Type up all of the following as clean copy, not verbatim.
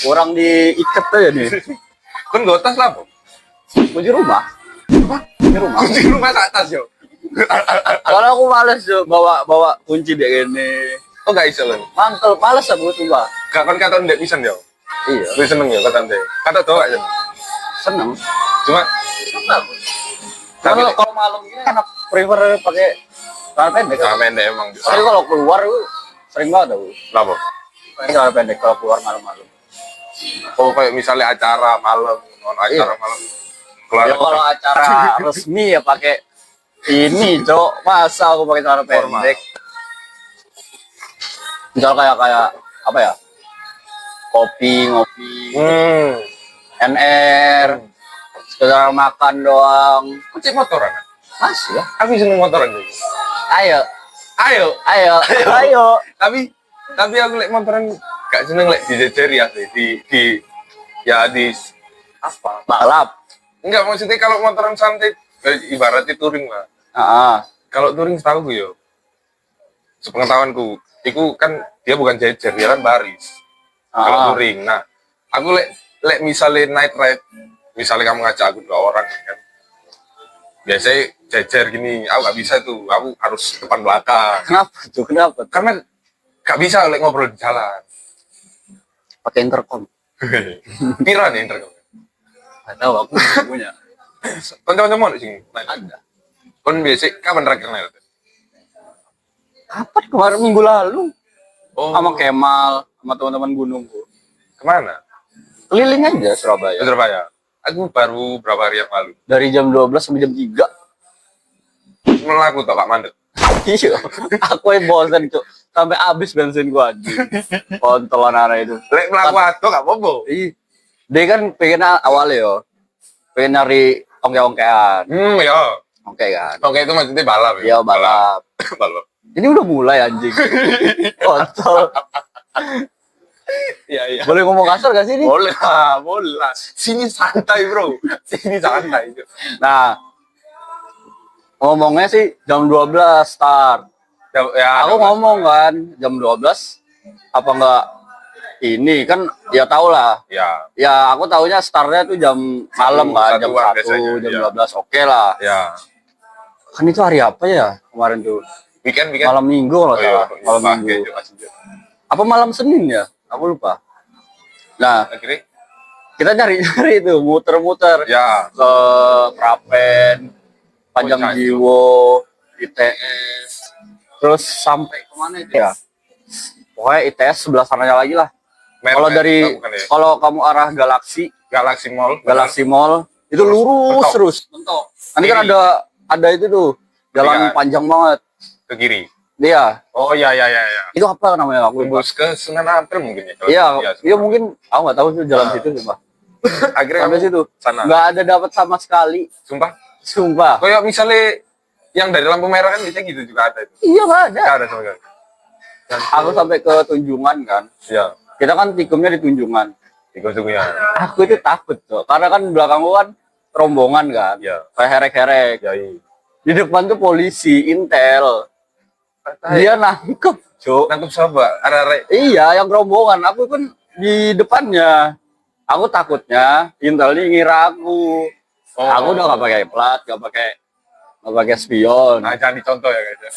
kurang diikat aja nih. Kan gak tas lah, Kunci rumah. apa? Kunci rumah. Kunci rumah tak tas yo. Kalau aku males yo bawa kunci dek gini. Oh gak iso kan? Mantel males aku tuh, Pak. Gak kan kata ndek pisan yo. Iya, Lebih seneng ya kata ndek. Kata doa aja. seneng. Cuma Kalau malam ini enak prefer pakai celana pendek. nah, pendek emang. Tapi kalau keluar itu sering banget aku. Kenapa? Pakai celana pendek kalau keluar malam-malam. Oh kayak misalnya acara malam, non acara malam. Keluar. Ya kalau acara resmi ya pakai ini, Cok. Masa aku pakai celana Formal. pendek? Misal kayak apa ya? Kopi, ngopi, NR, sekedar makan doang. Kucing motoran. Masih ya? Aku seneng motoran juga. Ayo, Ayo. ayo, ayo. Tapi aku lek motoran gak seneng lek dijejeri ya di ya di apa? Balap. Enggak maksudnya kalau motoran santai ibaratnya touring lah. Heeh. Kalau touring setahu gue yo. Sepengetahuanku, itu kan dia bukan jejer, dia kan baris. Kalau touring. Nah, aku lek misalnya night ride, misalnya kamu ngajak aku 2 orang kan. Biasanya jejer gini, aku gak bisa tuh, aku harus depan belakang. Kenapa tuh? Kenapa? Karena gak bisa lek ngobrol di jalan. Pakai intercom. Pira nih intercom. Gak tahu, aku nggak punya. Kanca-kanca mau sing. Ada. Kon biasa kapan terakhir naik? Kapan kemarin minggu lalu? Oh, Sama Kemal, sama teman-teman gunungku. kemana? Keliling aja Surabaya. Ke Surabaya. Aku baru berapa hari yang lalu. Dari jam 12 sampai jam 3. Melaku tau Kak Mandek. Iya. Aku yang bosan, Cuk. Sampai habis bensin gua aja. Kontolan arah itu. Lek melaku ado gak apa-apa. Ih. Dia kan pengen awalnya yo. Pengen nyari ongke-ongkean. Ya. Oke kan. Oke itu maksudnya balap ya. Iya, balap. Balap. Ini udah mulai anjing. Kontol. Iya. Boleh ngomong kasar gak sih ini? Boleh lah, boleh lah. Sini santai, Bro. Sini santai. Nah, ngomongnya sih jam 12 start. Ya, Aku ngomong kan jam 12 apa enggak ini kan ya tau lah. Ya, Ya aku taunya startnya tuh jam malam kan, jam satuan 1, biasanya, jam iya. 12 oke lah. ya. Kan itu hari apa ya kemarin tuh? Weekend. Malam minggu kalau Oh, iya. salah. Malam Pakai minggu. juga sih. Apa malam Senin ya? Aku lupa. Nah, Akhirnya, kita nyari itu muter-muter ya. ke Prapen, Panjang Oh, Jiwo, ITS, terus sampai kemana itu ya? Pokoknya ITS sebelah sananya lagi lah. Kalau dari bukan ya? kalau kamu arah Galaxy Mall. Galaxy Mall itu lurus mentok. terus. Nanti kan Kiri. ada itu tuh jalan Iya. panjang banget. Ke kiri. Iya. Oh iya. Itu apa namanya aku lupa. Tembus ke Sunan Ampel mungkin ya. kalau Iya, Sunan iya mungkin aku nggak tahu tuh jalan Nah. situ sumpah. Ampel. Akhirnya Sampai kamu situ. sana. Nggak ada dapat sama sekali. Sumpah. Sumpah. Kayak misalnya yang dari lampu merah kan biasanya gitu juga ada itu. Iya nggak ada. Nggak ada sama sekali. Aku sampai ke Tunjungan kan. Iya. Kita kan tikumnya di Tunjungan. Ikut-ikutnya. Aku itu takut tuh, karena kan belakangku kan rombongan kan. Iya. Kayak herek-herek. Ya, iya. Di depan tuh polisi, intel. Dia nangkep, Cuk. Nangkep siapa? Arek-arek. Iya, yang rombongan. Aku kan di depannya. Aku takutnya intel ini ngira aku. Oh. Aku udah gak pakai plat, gak pakai spion. Nah, jangan dicontoh ya guys.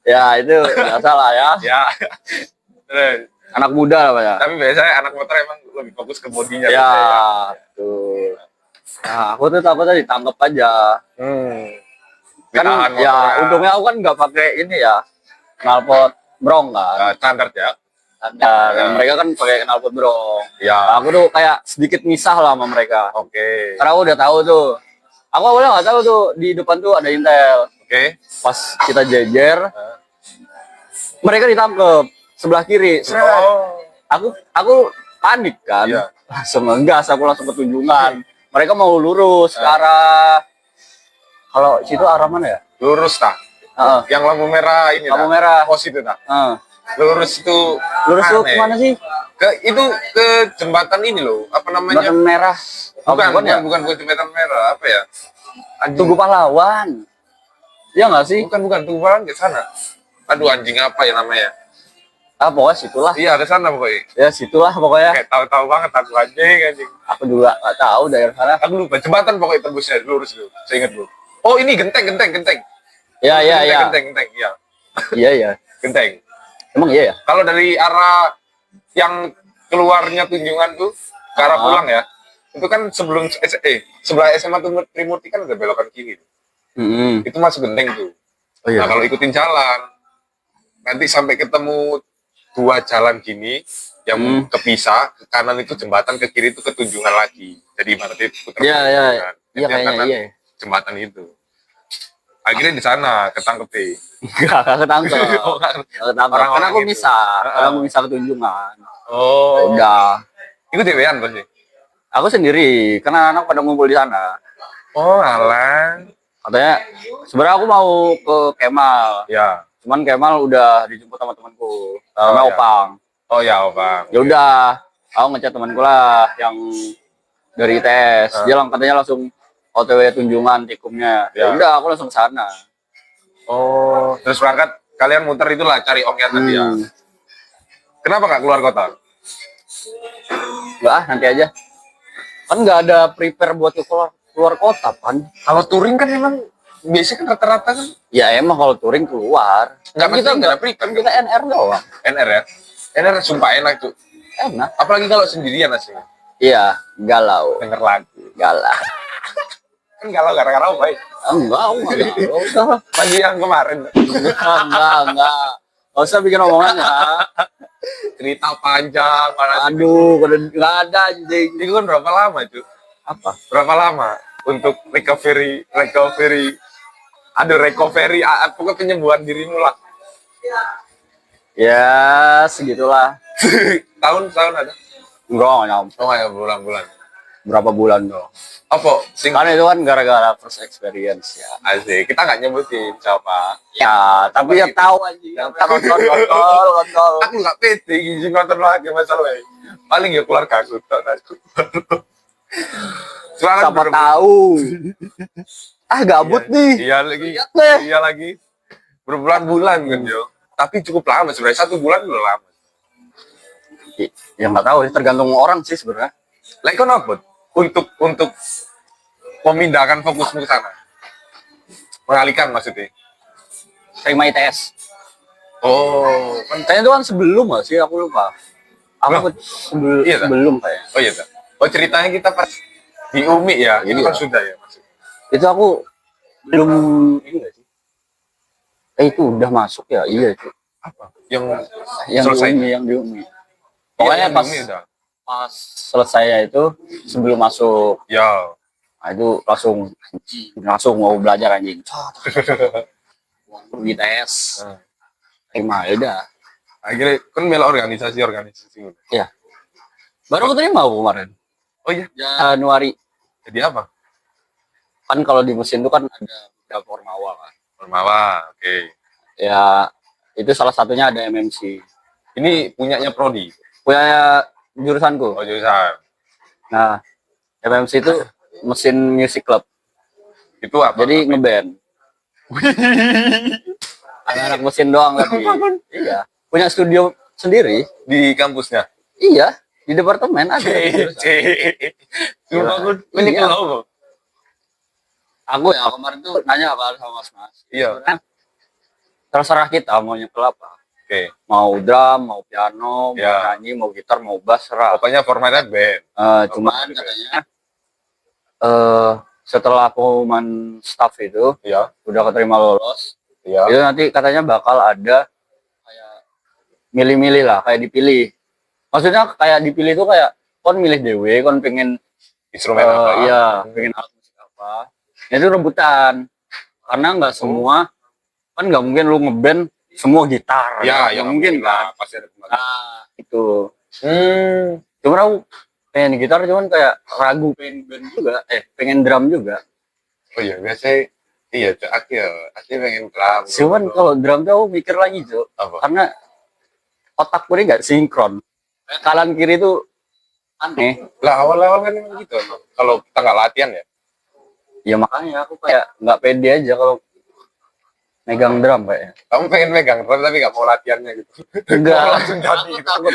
Ya itu biasa lah ya. Ya. Terus, Anak muda lah Pak ya. tapi biasanya anak motor emang lebih fokus ke bodinya. Ya, biasanya. tuh. Nah, aku tuh takutnya ditangkap aja. Kan Ditahan ya motornya. untungnya aku kan nggak pakai ini ya knalpot brong kan. Standar ya. Dan mereka kan pakai knalpot brong. Ya. Aku tuh kayak sedikit misah lah sama mereka. Oke. Karena aku udah tahu tuh. Aku awalnya nggak tahu tuh di depan tuh ada intel. Oke. Pas kita jejer, mereka ditangkep sebelah kiri. Seret. Oh. Aku panik kan. Iya. Langsung ngegas, aku langsung ke Tunjungan. Mereka mau lurus ke arah kalau situ arah mana ya? Lurus tak? Heeh. Yang lampu merah ini. Lampu tak? merah. Pos itu tak? Heeh. Lurus itu. Lurus tuh aneh. kemana sih? Itu ke jembatan ini loh. Apa namanya? Jembatan merah. Oh, Bukan jembatan merah. Apa ya? Anjing. Tugu Pahlawan. Iya nggak sih? Bukan Tugu Pahlawan ke sana. Aduh anjing apa ya namanya? Pokoknya situlah. Iya, ke sana pokoknya. Ya situlah pokoknya. Kayak tahu-tahu banget aku anjing. Aku juga nggak tahu daerah sana. Aku lupa jembatan pokoknya tembusnya lurus dulu. Saya ingat dulu. Oh, ini genteng. Ya ya ya. Genteng. Iya, Iya ya. genteng. Emang iya ya. Kalau dari arah yang keluarnya Tunjungan tuh ke arah pulang ya, itu kan sebelum sebelah SMA Trimurti kan udah belokan kiri. Itu masuk genteng tuh. Oh iya. Nah, kalau ikutin jalan, nanti sampai ketemu 2 jalan gini yang kepisah, ke kanan itu jembatan, ke kiri itu ke Tunjungan lagi. Jadi ibaratnya putar Iya iya. Tunjungan. Iya Yang kayaknya kanan iya. jembatan itu. Akhirnya di sana ketangkep deh. Gak ketangkep. Oh, Gak ketangkep. Orang-orang Karena aku itu. bisa. Karena aku bisa ke Tunjungan. Oh, Udah. itu dewean pasti. Aku sendiri. Karena anak pada ngumpul di sana. Oh, alah. Katanya sebenarnya aku mau ke Kemal. Ya. Cuman Kemal udah dijemput sama temanku. Sama ya. Opang. Oh ya, Bang. Ya udah. Aku ngechat temanku lah yang dari ITS. Dia katanya langsung OTW Tunjungan tikumnya. Ya udah aku langsung sana. Oh, terus berangkat kalian muter itulah cari ongnya tadi ya. Kenapa nggak keluar kota? Enggak, nanti aja. Kan nggak ada prepare buat keluar kota kan. Kalau touring kan emang biasanya kan rata-rata kan Ya emang kalau touring keluar. nggak Kan kita nggak ada prepare kan kita NR doang. NR ya. NR sumpah enak tuh. Enak. Apalagi kalau sendirian aslinya. Iya, galau. Denger lagu. Galau. Kan galau gara-gara apa ya? Enggak usah. Lagi yang kemarin. Enggak. Gak usah bikin omongan ya. Cerita panjang. Mana Aduh, nggak ada anjing. itu kan berapa lama itu? Apa? Berapa lama untuk recovery pokoknya penyembuhan dirimu lah. Ya, segitulah. tahun ada Enggak nyampe. oh ya bulan-bulan Berapa bulan dong. apa sing Kan itu kan gara-gara first experience ya. asik kita nggak nyebutin siapa Ya, tapi yang tahu anjing. Yang kontol. aku nggak pede izin nonton lagi masalahnya paling ya keluarga aku soalnya Siapa tahu. Gabut nih. iya lagi Lihat deh. iya lagi berbulan-bulan kan yo tapi cukup lama sebenarnya 1 bulan udah lama Ya nggak tahu sih, tergantung orang sih sebenarnya. like kenapa untuk memindahkan fokusmu ke sana mengalihkan maksudnya Terima ITS. oh Kayaknya itu kan sebelum nggak sih, aku lupa. Aku Iya, tak? sebelum kayak. oh iya tak? Oh ceritanya kita pas di UMI ya itu Iya. kan sudah ya maksudnya Itu aku belum ini nggak sih? Itu udah masuk ya, iya itu. apa yang Yang selesai di UMI. Pokoknya Iya, pas UMI udah. pas selesai itu sebelum masuk, Ya nah itu langsung mau belajar anjing. Di tes, terima ya udah. akhirnya kan mela organisasi Ya, baru keterima aku kemarin. oh iya Januari. jadi apa Kan kalau di mesin itu kan ada formawa kan. Permawa oke Ya, itu salah satunya ada MMC. ini punyanya Prodi Punya jurusanku. oh jurusan Nah, MMC itu mesin music club. itu apa Jadi ngeband. Anak-anak mesin doang tapi. Iya. Punya studio sendiri. di kampusnya Iya. Di departemen ada. cuma aku ini Iya. kalau Aku ya kemarin tuh nanya apa sama mas. iya Terserah kita maunya klub apa. oke Mau drum, mau piano, mau Ya. nyanyi, mau gitar, mau bass, serah. pokoknya formatnya band Cuman gitu. katanya setelah pengumuman staff itu ya udah keterima lolos, ya itu nanti katanya bakal ada kayak milih-milih lah, kayak dipilih. Maksudnya kayak dipilih itu kayak kon milih dewe, kon pengen instrumen apa iya, pengen alat musik apa. Itu rebutan. Karena nggak semua kan nggak mungkin lu ngeband semua gitar. ya Nggak mungkin kan. pasti ada pembagian. Nah, itu. Cuman aku pengen gitar cuman kayak ragu pengen band juga, pengen drum juga. oh iya biasanya iya tuh aku pengen drum Cuman kalau drum tuh aku mikir lagi tuh, apa karena otak gue nggak sinkron. Kanan kiri tuh aneh. lah awal-awal kan emang gitu emang. Kalau kita nggak latihan ya Ya makanya aku kayak nggak pede aja kalau megang drum kayaknya. Kamu pengen megang drum tapi nggak mau latihannya gitu. Enggak, Mau langsung jadi aku gitu. takut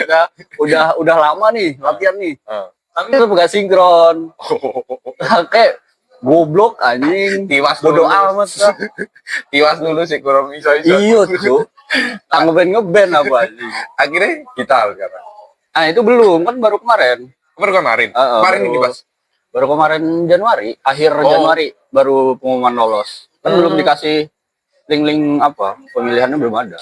udah lama nih latihan nih. Ah. Tapi itu gak sinkron. Kayak goblok anjing. Tiwas Bodoh lulus. amat lah. Tiwas dulu sih kurang bisa. Iya, Cuk. Tanggepin ngeband apa anjing. Akhirnya gitar sekarang. Nah, itu belum, kan baru kemarin. Baru kemarin. Kemarin ini Mas. Baru kemarin Januari, akhir Oh. Januari baru pengumuman lolos. Kan belum dikasih link-link apa, pemilihannya belum ada.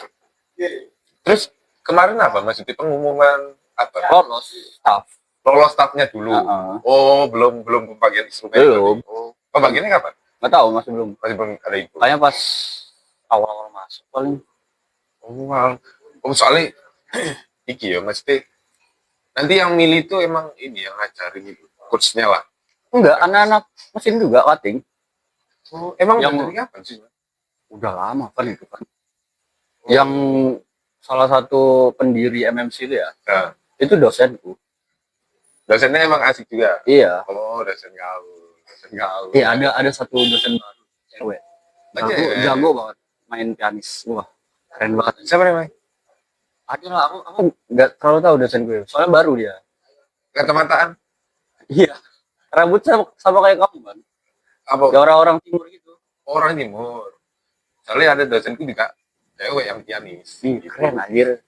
Terus kemarin apa? Maksudnya pengumuman apa? Lolos staff. Lolos staffnya dulu. Heeh. Oh, belum pembagian instrumen. Belum. Oh, pembagiannya kapan? Nggak tahu, masih belum. Masih belum ada info. Kayaknya pas awal-awal masuk paling. Oh, wow. Oh, soalnya iki ya, mesti nanti yang milih itu emang ini yang ngajarin gitu, coachnya lah. Enggak, anak-anak mesin juga cutting. Oh, emang Yang- dari kapan sih? Udah lama kan itu kan. Yang salah satu pendiri MMC itu ya, Nah, itu dosenku. dosennya emang asik juga. Iya. Oh, dosen gaul. Dosen gaul. Iya, ada satu dosen baru, cewek. Aja Jago, ya? jago banget main pianis. Wah, keren banget. Siapa namanya? Ada lah, aku nggak terlalu tahu dosen gue. Soalnya baru dia. Kacamataan. Iya. Rambutnya sama kayak kamu kan. Apa? Ya orang-orang timur gitu. Orang timur. Soalnya ada dosenku juga cewek yang pianis. Ih, keren anjir.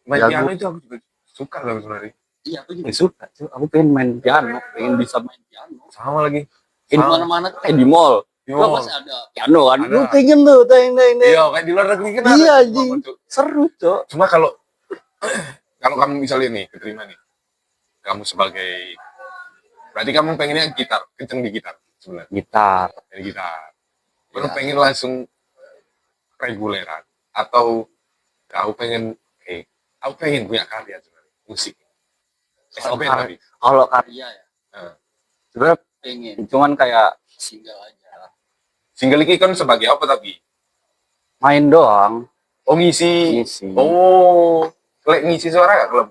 Main Jago. piano itu aku juga suka loh sebenarnya. Iya, aku juga suka. Cuy. Aku pengen main piano, pengen bisa main piano. Sama lagi. Di Sama. mana-mana tuh kayak di mall. Di Lo mall. pasti ada piano kan. Ada. Lu pengen tuh, teng. Iya, kayak di luar negeri kan Iya, ada. anjing. Cuk. Seru, Cok. Cuma kalau kalau kamu misalnya nih keterima nih, kamu sebagai berarti kamu pengennya gitar, kenceng di gitar sebenarnya, Gitar. di gitar. Kamu Iya. pengen langsung reguleran atau kau pengen, aku pengen punya karya sebenarnya musik. Kalau SMP kar- tapi. Kalau karya ya, Nah, sebenarnya pengen. Cuman kayak single aja. single ini kan sebagai apa tapi? Main doang. Oh ngisi. Ngisi. Oh, ngisi suara gak kalau?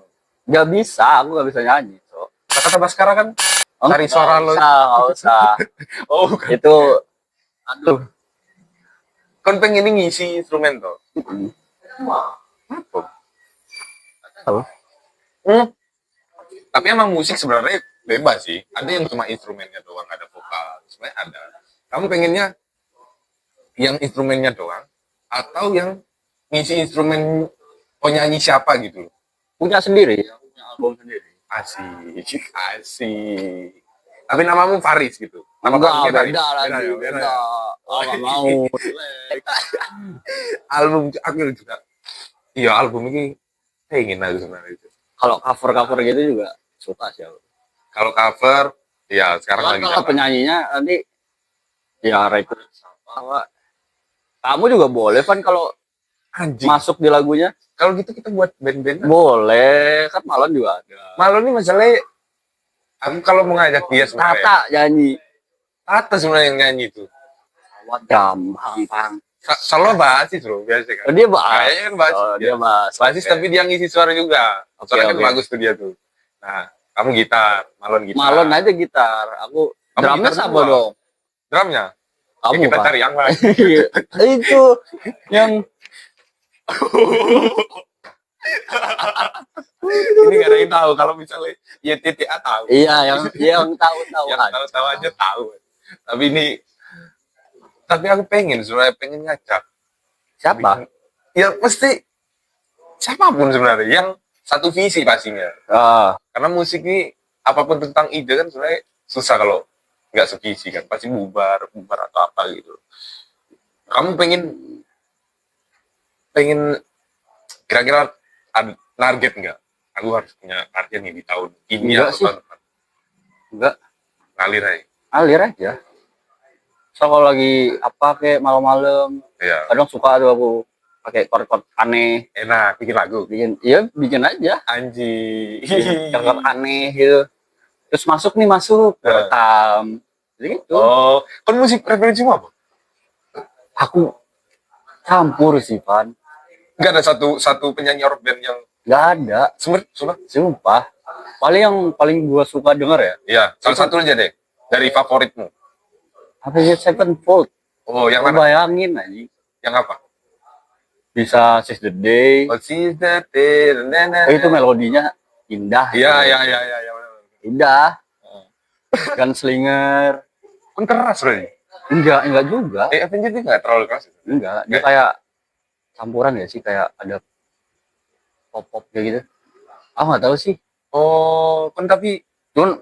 Gak bisa, aku gak bisa nyanyi, Cok. Kata Baskara kan cari suara lo. Nggak usah. Oh, bukan. Itu, aduh. Kan pengen ngisi instrumen tuh. Apa? Tahu? Hmm. Tapi emang musik sebenarnya bebas sih. Ada yang cuma instrumennya doang, ada vokal. Sebenarnya ada. Kamu pengennya yang instrumennya doang atau yang ngisi instrumen penyanyi siapa gitu? Punya sendiri, punya album sendiri. Asik, asik. Tapi namamu Faris gitu. Nama Enggak, kamu Faris. beda lagi, ya, beda beda. ya. Oh, nggak mau. Album aku juga. Iya, album ini pengen aku sebenarnya itu. Kalau cover-cover gitu juga suka sih aku. Kalau cover, ya sekarang Cuman lagi kalau jalan. penyanyinya nanti ya record sama. Kamu juga boleh kan kalau Anjing. masuk di lagunya. Kalau gitu kita buat band-band. Boleh, kan Malon juga ada. Malu nih masalahnya aku kalau mau ngajak dia sebenarnya. Tata nyanyi. Tata sebenarnya yang nyanyi itu. Gampang. Solo basis bro, biasa kan. Dia bahas. Kayaknya kan basis. Oh, dia bahas. Basis tapi dia ngisi suara juga. Oke, Soalnya kan oke. bagus tuh dia tuh. Nah, kamu gitar, Malon gitar. Malon aja gitar. Aku Kamu drumnya gitar sama berdua? dong. Drumnya? Kamu Ya, kita Pak. cari yang lain. Itu yang Ini gak ada yang tahu. Kalau misalnya ya TTA tahu. iya yang tahu-tahu Yang aja. tahu-tahu aja tahu. Tapi ini, tapi aku pengen sebenarnya pengen ngajak. Siapa? Ya mesti siapapun sebenarnya yang satu visi pastinya. Ah, Karena musik ini apapun tentang ide kan sebenarnya susah kalau nggak sevisi kan, pasti bubar atau apa gitu. Kamu pengen kira-kira ada target nggak? Aku harus punya target nih di tahun ini Enggak atau sih. tahun depan. enggak, Ngalir aja. alir aja. So kalau lagi apa kayak malam-malam, Ya, kadang suka tuh aku pakai chord-chord aneh, enak bikin lagu. bikin aja. Anjing. Chord aneh gitu. Terus masuk rekam. Gitu. Oh, kan musik preferensimu apa? Aku campur sih, Pan. Nggak ada satu penyanyi rock band yang Nggak ada, sumpah. Paling gua suka denger ya, Iya, salah satu aja deh dari favoritmu. Avenged Sevenfold. Oh, yang mana? Bayangin aja. Yang apa? Bisa Seize the Day. Oh, she's the day. Itu melodinya indah. Iya, iya, iya, iya, iya. Indah. Gunslinger. Kan keras loh. Enggak juga. Avenged itu nggak terlalu keras. Enggak, dia kayak campuran ya sih, kayak ada pop-pop kayak gitu. Aku nggak tahu sih. Oh, kan tapi, Cuman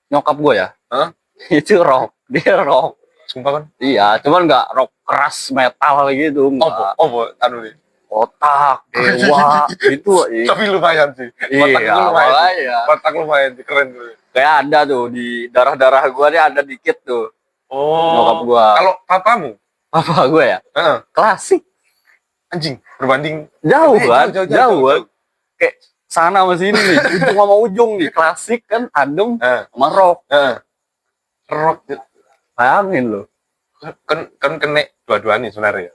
nyokap gue ya, hah? itu rock. Dia rock. Sumpah kan? Iya, cuman nggak rock keras metal gitu, enggak. Anu nih. Otak, dewa, gitu. Tapi lumayan sih. Iya, makanya. Otak lumayan sih, keren tuh. Kayak ada tuh di darah-darah gua nih, ada dikit tuh. Nyokap Oh, gua. kalau papamu? Apa gue ya? Heeh. Klasik. Anjing, berbanding Jauh Eh, kan? jauh. Jauh kan? Kayak sana sama sini nih, ujung sama ujung nih. Klasik kan, adem sama rock. Rock Bayangin loh. kan kena dua-duanya sebenarnya.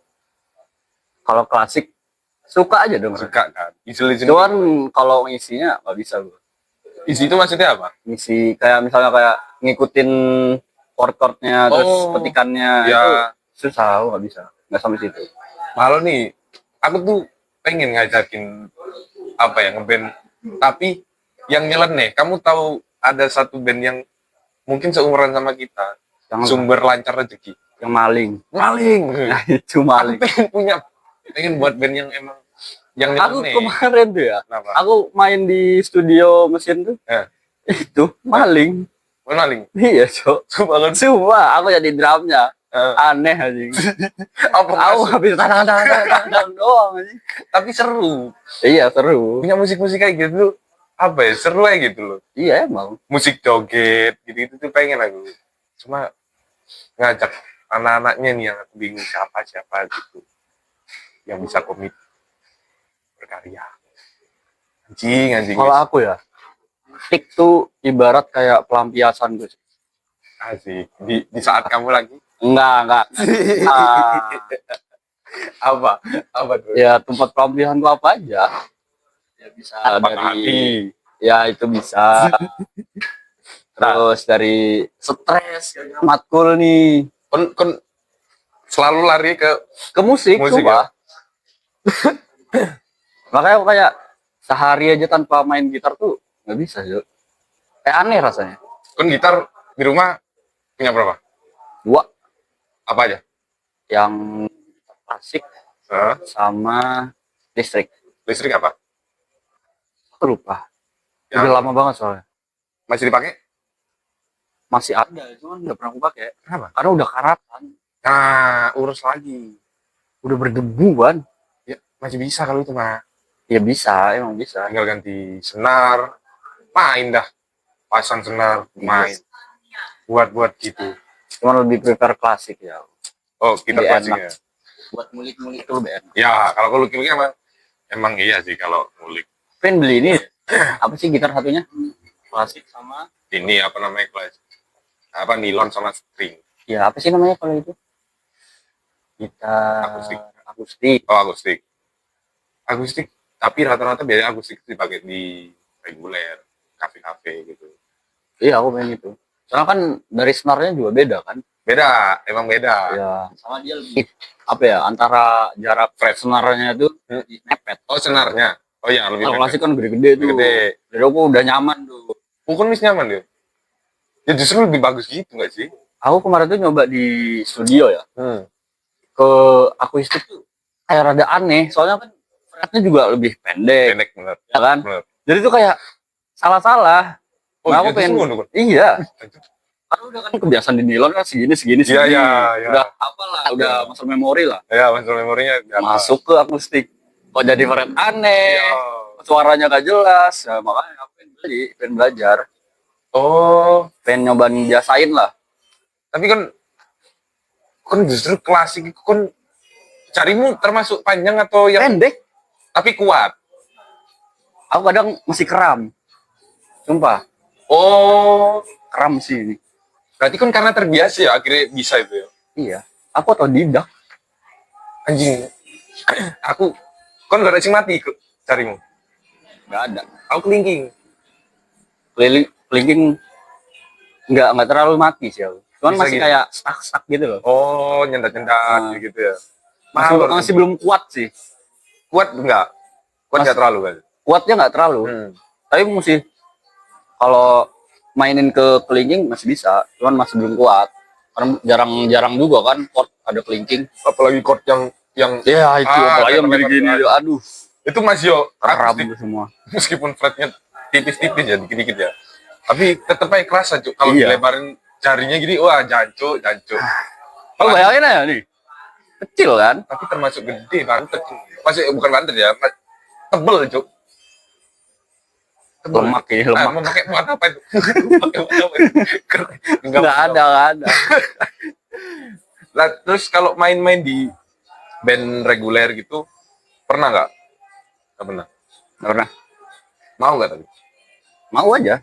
Kalau klasik suka aja dong. Suka kan. Cuman kalau ngisinya nggak bisa gue. Isi itu maksudnya apa? Ngisi kayak misalnya kayak ngikutin chord-chordnya terus Oh, petikannya ya. itu susah, nggak bisa. Nggak sampai situ. Malah nih, aku tuh pengen ngajakin apa ya, ngeband. Tapi yang nyeleneh, kamu tahu ada satu band yang mungkin seumuran sama kita, Yang Sumber Lancar Rezeki. yang maling. Maling. Nah, itu maling. pengen buat band yang emang yang Aku nyeleneh. kemarin tuh ya, Kenapa? aku main di studio mesin tuh, itu maling. Maling. Iya, Cok. Banget. Coba aku jadi drumnya. Aneh anjing. Apa Aku masuk? habis tadang doang anjing. Tapi seru. Iya, seru. Punya musik-musik kayak gitu apa ya, seru aja gitu loh. Iya, emang. Musik joget gitu tuh pengen aku. Cuma ngajak anak-anaknya nih yang aku bingung siapa gitu yang bisa komit berkarya. Anjing Kalau aku ya, tik tuh ibarat kayak pelampiasan gue. asik di saat kamu lagi Enggak. apa tuh Ya tempat pelampiasan gua apa aja. Ya bisa patah hati. dari, ya itu bisa. Terus dari stres, matkul nih, Kon selalu lari ke musik Musik, coba. Makanya aku kayak sehari aja tanpa main gitar tuh nggak bisa, Jo. Kayak aneh rasanya. kon gitar di rumah punya berapa? 2 Apa aja? yang klasik Hah? sama listrik. Listrik apa? Aku lupa. Yang Udah lama banget soalnya. masih dipakai? Masih ada, cuman nggak pernah aku pakai. Kenapa? Karena udah karatan, Nah, urus lagi. udah berdebu kan. Ya, masih bisa kalau itu mah. Ya bisa, emang bisa. Tinggal ganti senar, main dah. Pasang senar, main. Buat gitu. Cuman lebih prefer klasik ya. Oh, kita Lebih klasik enak. ya. Buat ngulik-ngulik itu lebih enak. Ya, kalau ngulik-ngulik emang iya sih kalau ngulik. Pengen beli ini, apa sih gitar satunya? Klasik sama, Ini apa namanya klasik? Apa nilon sama string. ya apa sih namanya kalau itu? Gitar Akustik. akustik. Oh, akustik. Akustik, tapi rata-rata biasanya akustik itu dipakai di reguler, kafe-kafe gitu. Iya, aku pengen itu. Soalnya kan dari senarnya juga beda kan? Beda, emang beda. Ya, sama dia lebih apa ya, antara jarak fret senarnya itu mepet. Oh, senarnya. Oh iya, lebih Kalau mepet. klasik kan gede-gede tuh. Gede. Jadi aku udah nyaman tuh. Bukan mis nyaman dia. Ya justru lebih bagus gitu nggak sih? Aku kemarin tuh nyoba di studio ya. Ke akustik tuh kayak rada aneh. Soalnya kan fretnya juga lebih pendek. Pendek bener. Ya kan? Bener. Jadi tuh kayak salah-salah. Oh, Nah, aku iya, pengen, itu semua, iya. Karena udah kan kebiasaan di nilon kan segini. Iya, iya. Udah apalah, udah muscle memory lah. Ya, masuk memorinya. Masuk ke akustik. Kok jadi fret aneh. Iya. Suaranya gak jelas. Ya, makanya aku pengen beli, pengen belajar. Oh, Pengen nyobain biasain lah. tapi kan justru klasik itu kan carimu termasuk panjang atau yang Pendek. tapi kuat. Aku kadang masih kram. Sumpah, Oh, kram sih ini. berarti kan karena terbiasa ya akhirnya bisa itu ya. Iya. Aku otodidak. Anjing. Aku kan gak ada sing mati carimu. Gak ada. Aku kelingking. Kelingking nggak terlalu mati sih aku. Cuman Bisa masih gitu? kayak stuck gitu loh. Oh, nyendat-nyendat gitu ya. Masih belum kuat sih. Kuat enggak? Kuat enggak terlalu kan? Kuatnya nggak terlalu. Tapi masih kalau mainin ke kelingking masih bisa, cuman masih belum kuat. Karena jarang-jarang juga kan chord ada kelingking. Apalagi chord yang Ya itu apalagi yang lebar-lebar gini-gini. itu. Aduh, Itu masih yo keram akustik. semua. Meskipun fretnya tipis-tipis ya, dikit-dikit ya. Tapi tetep aja kerasa, Cuk. Kalau Iya. dilebarin jarinya gini, wah jancuk. Kalau bayangin aja nih, kecil kan? Tapi termasuk gede banget. Masih bukan bantet ya, tebel, Cuk. Lemak ya, lemak. Mau pakai buat apa itu? Pakai buat apa? Nggak ada. Nah, terus kalau main-main di band reguler gitu, pernah nggak? Nggak pernah. Nggak pernah. Mau nggak tapi? Mau aja.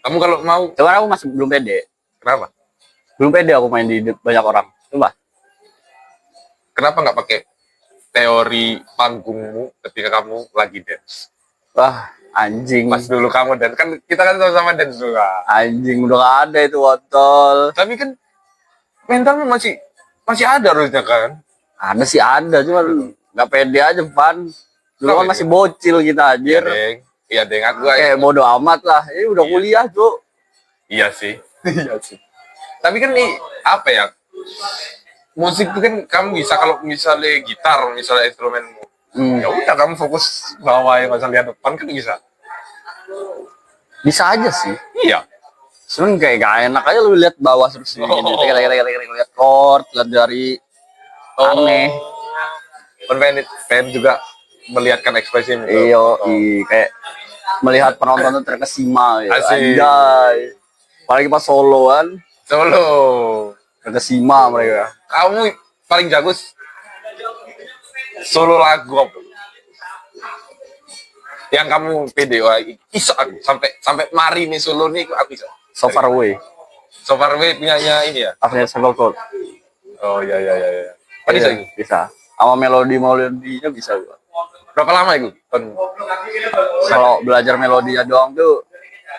Kamu kalau mau, Cuman aku masih belum pede. kenapa? Belum pede aku main di banyak orang. Coba. Kenapa nggak pakai teori panggungmu ketika kamu lagi dance? Wah, anjing. Pas dulu kamu dance, kan kita kan sama-sama dance juga. Anjing udah gak ada itu botol. Tapi kan mentalmu masih ada harusnya kan? Ada sih ada, cuman nggak pede aja, Pan. Dulu kan Kenapa masih bocil kita Iya, anjir. Deng. Iya, Deng. Aku Kayak bodo amat lah. Ini udah kuliah, Cuk. Iya sih. Iya sih. Tapi kan nih apa ya? Musik itu kan kamu bisa kalau misalnya gitar, misalnya instrumenmu. Ya udah kamu fokus bawah yang masa lihat depan kan bisa. Bisa aja sih. Iya. Cuman kayak gak enak aja lu lihat bawah terus gini. Lihat chord, lihat dari aneh. Pengen juga melihatkan ekspresimu. Iyo, kayak melihat penonton tuh terkesima gitu. Asik. Anjay. Apalagi pas soloan, Solo. terkesima mereka. Kamu paling jago solo lagu apa? Yang kamu pede, wah, bisa aku sampai mari nih solo nih aku bisa. So Far Away. So Far Away punyanya ini ya. Avenged Sevenfold. Oh iya. Bisa Iya, itu. bisa. Sama melodinya bisa gua. Berapa lama itu? Kalau belajar melodinya doang tuh,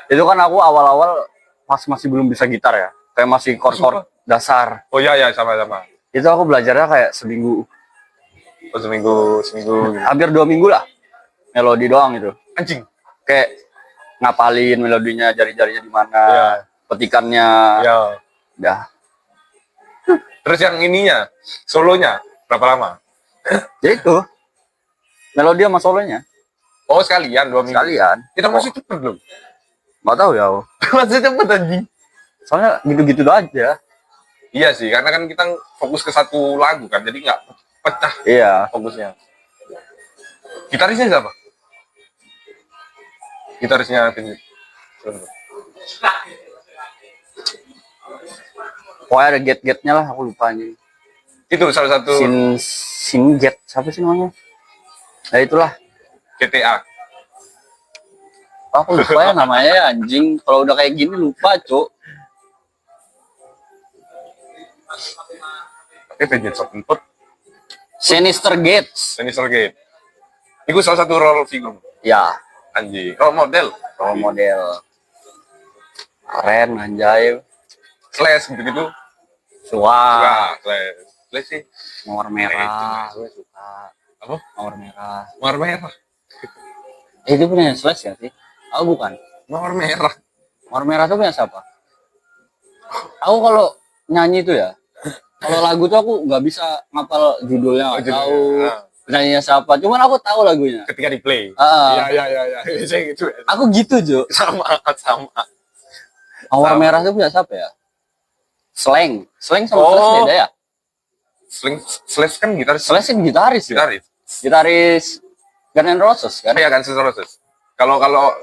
itu kan aku awal-awal masih belum bisa gitar ya, kayak masih chord dasar. Oh iya sama. Itu aku belajarnya kayak seminggu, Oh, seminggu gitu. hampir 2 minggu lah, melodi doang itu. Anjing. Kayak ngapalin melodinya, jari-jarinya di mana, Iya. petikannya, Ya. udah. Terus yang ininya, solonya berapa lama? Jadi itu melodi sama solonya Oh sekalian 2 minggu. sekalian. Kita masih cepet belum? Nggak tahu ya, Masih cepet anjing. soalnya gitu-gitu aja. Iya sih, karena kan kita fokus ke satu lagu kan, jadi nggak pecah Iya. fokusnya. Gitarisnya siapa? Gitarisnya Vincent. Pokoknya ada get-getnya lah, aku lupa anjing. Itu salah satu Singet, siapa sih namanya? Nah itulah. GTA. Aku lupa ya namanya ya, anjing. Kalau udah kayak gini lupa, Cuk. Vincent Sevenfold. Sinister Gates. Sinister Gate. Itu salah satu role figure. Ya, Anjing. Role model. role model. Keren, anjay. Slash gitu-gitu. Suka. Slash. Slash sih. Mawar merah. Gue suka. Apa? Mawar merah. Mawar merah. Itu punya Slash ya sih? Oh, bukan. Mawar merah. Mawar merah tuh punya siapa? Aku kalau nyanyi tuh ya, kalau lagu tuh aku nggak bisa ngapal judulnya, nggak tahu penyanyinya siapa. Cuman aku tahu lagunya. Ketika di play. Ah. Iya. Saya gitu. Aku gitu, Jo. Sama. Mawar Sama. merah tuh punya siapa ya? Slang sama Oh. Slash beda ya? Slash kan gitaris. Slash kan gitaris ya? Gitaris. Gitaris Guns N' Roses kan? Iya kan Roses. Kalau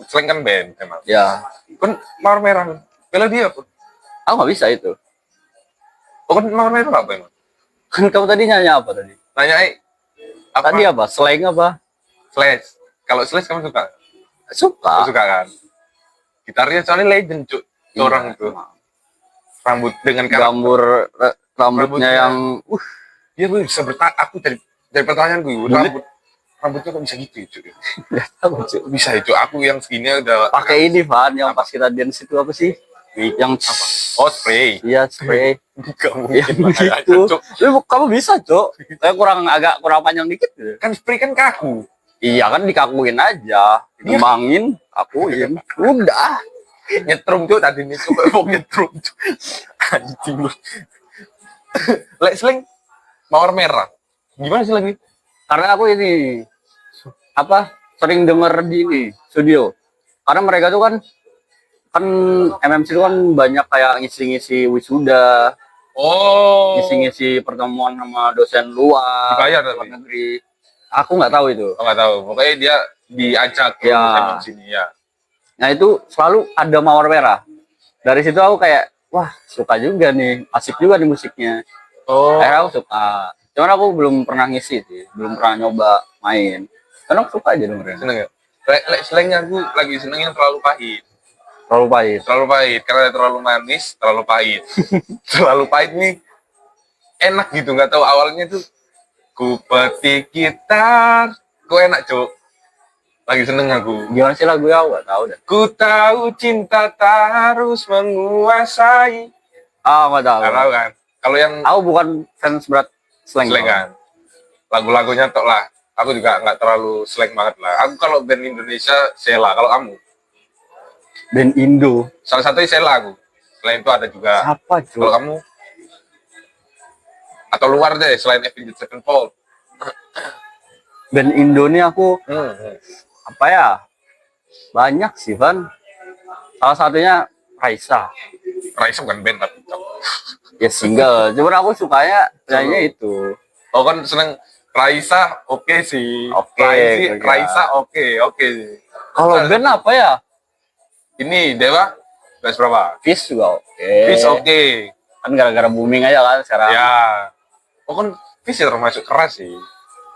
Slang kan band emang. Ya, Kan Mawar merah. Melodi apa? aku nggak bisa itu. Oh kan Mawar merah apa emang? Kan kamu tadi nyanyi apa tadi? Nanya apa? Tadi apa? Slang apa? Slash. Kalau Slash kamu suka? Suka. Kamu suka kan? Gitarnya soalnya legend cuy. Iya, Orang itu. emang. Rambut dengan karakter. Rambutnya Rambutnya. yang Dia gue bisa bertanya. Aku dari pertanyaan gue. Rambutnya kok bisa gitu cuy? nggak tahu, Cuk. Bisa itu. Aku yang segini udah. Pakai ini Van yang pas kita dance itu apa sih? yang Apa? Oh, spray. iya spray. Gak Ya mungkin bahaya, begitu. Cuk. Kamu bisa, Cok. Kayak agak kurang panjang dikit gitu. Kan spray kan kaku. Iya kan dikakuin aja, dikembangin, kakuin. Udah. Nyetrum Cuk tadi nih Cuk, mau nyetrum Cuk. Anjing lu. Lek slang mawar merah. Gimana sih lagi? Karena aku ini apa sering denger di ini studio. Karena mereka tuh kan MMC itu kan banyak kayak ngisi-ngisi wisuda, Oh. ngisi-ngisi pertemuan sama dosen luar, Dibayar luar tapi. negeri. Aku nggak tahu itu. Oh, nggak tahu. Pokoknya dia diajak ke Ya. sini ya. Nah itu selalu ada mawar merah. Dari situ aku kayak wah suka juga nih, asik juga nih musiknya. Oh. Akhirnya aku suka. Cuman aku belum pernah ngisi sih, belum pernah nyoba main. Karena aku suka aja dengerin. Seneng ya? Lek slangnya aku lagi seneng yang terlalu pahit. Terlalu pahit. Terlalu pahit karena terlalu manis, terlalu pahit. Terlalu pahit nih enak gitu, nggak tahu awalnya tuh ku petik gitar, kok enak Cuk. Lagi seneng aku. Gimana sih lagu ya? Aku nggak tahu dah. Ku tahu cinta tak harus menguasai. Ah nggak tahu. Nggak tahu kan? Kalau yang Aku bukan fans berat slang. slang kan, lagu-lagunya tok lah. Aku juga nggak terlalu slang banget lah. Aku kalau band Indonesia Sheila, kalau kamu Band Indo. salah satunya Sheila aku. Selain itu ada juga. Apa Kalau cuy? kamu atau luar deh selain Avenged Sevenfold. Band Indo nih aku Hmm. apa ya? Banyak sih Van. Salah satunya Raisa. Raisa bukan band tapi. Ya single. Cuman aku sukanya nyanyinya itu. Oh kan seneng Raisa, oke sih. Oke, oke. Raisa, oke. Kalau band apa ya? Ini Dewa, guys berapa? Fish juga oke. Fish oke. Kan gara-gara booming aja kan sekarang. Ya. Oh kan Fish ya termasuk keras sih.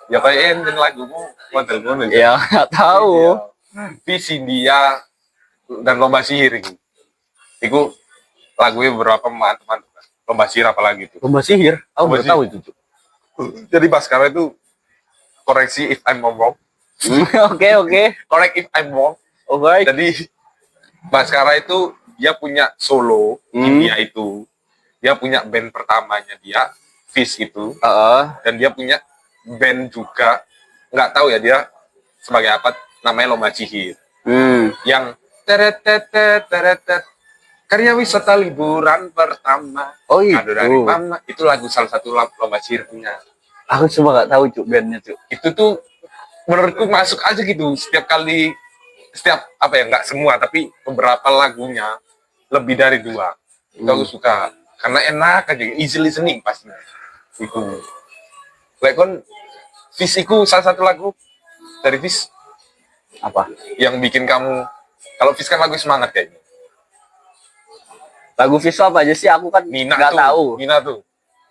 Ya kayak enten lagumu model-model. Ya nggak tahu. Fish India dan Lomba Sihir itu. Iku lagunya beberapa mantap. Lomba Sihir apalagi itu. Lomba sihir. Aku Lomba nggak tahu itu. Cuk. Jadi Baskara itu koreksi if I'm wrong. Oke. Correct if I'm wrong. Alright. Jadi Baskara itu dia punya solo India itu, dia punya band pertamanya dia Fish itu, dan dia punya band juga nggak tahu ya dia sebagai apa namanya Lomba Sihir yang teretet karya wisata liburan pertama. Oh Kado dari itu. mama itu lagu salah satu Lomba Sihir punya. Aku cuma nggak tahu cuk bandnya cuk. Itu tuh menurutku masuk aja gitu setiap apa ya nggak semua tapi beberapa lagunya lebih dari 2 itu aku suka karena enak aja easy listening pasti itu like kon Fish itu salah satu lagu dari Fish Apa? yang bikin kamu kalau Fish kan lagu semangat kayaknya Lagu Fish apa aja sih? Aku kan Nina nggak tuh tahu. Nina tuh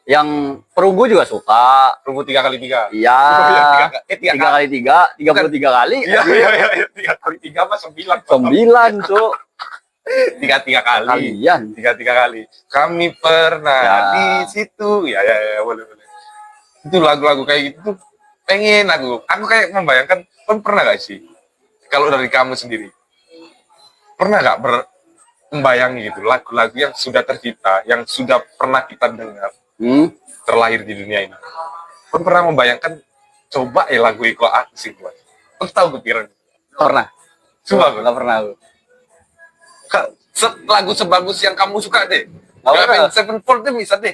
Yang Perunggu juga suka. Rumput 3x3 Iya. tiga 3 kali 3, 33 kali. iya 3x3 apa 9 9 cuk. 3 kali Kalian. 3 kali kami pernah Ya. di situ ya boleh itu lagu-lagu kayak gitu tuh pengen aku kayak membayangkan kan pernah gak sih kalau dari kamu sendiri pernah gak membayangi gitu lagu-lagu yang sudah tercipta yang sudah pernah kita dengar terlahir di dunia ini kan pernah membayangkan coba lagu itu asik buat kan tahu kepikiran Pernah. coba Nggak pernah aku. lagu sebagus yang kamu suka deh Nggak pernah. Sevenfold deh bisa deh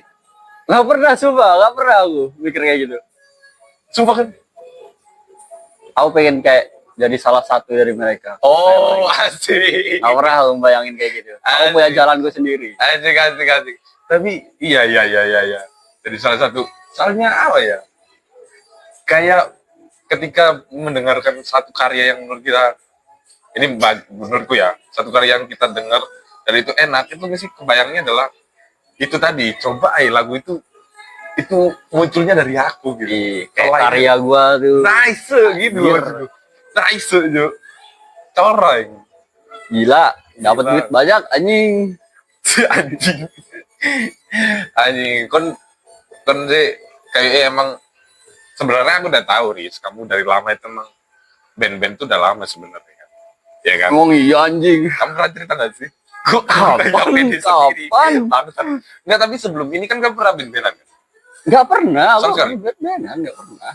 Nggak pernah coba. Nggak pernah aku mikir kayak gitu. sumpah kan Aku pengen kayak jadi salah satu dari mereka. oh asik Nggak pernah aku bayangin kayak gitu. Aku Asik. punya jalan gue sendiri. asik tapi iya jadi salah satu soalnya apa ya kayak ketika mendengarkan satu karya yang menurut kita ini menurutku ya satu karya yang kita dengar dan itu enak itu sih kebayangnya adalah itu tadi coba lagu itu munculnya dari aku gitu Kayak karya gue tuh. nice gitu Anjir. nice jo coreng Gila. Dapat Gila. duit banyak anjing. anjing kon sih kayak emang sebenarnya aku udah tahu Riz kamu dari lama itu emang band-band tuh udah lama sebenarnya kan ya kan Ngomong iya anjing. kamu pernah cerita nggak sih Kok Kapan? Bangsat. Nggak, tapi sebelum ini kan kamu pernah band-bandan kan? Nggak pernah, Sama aku sekali? band-bandan, nggak pernah.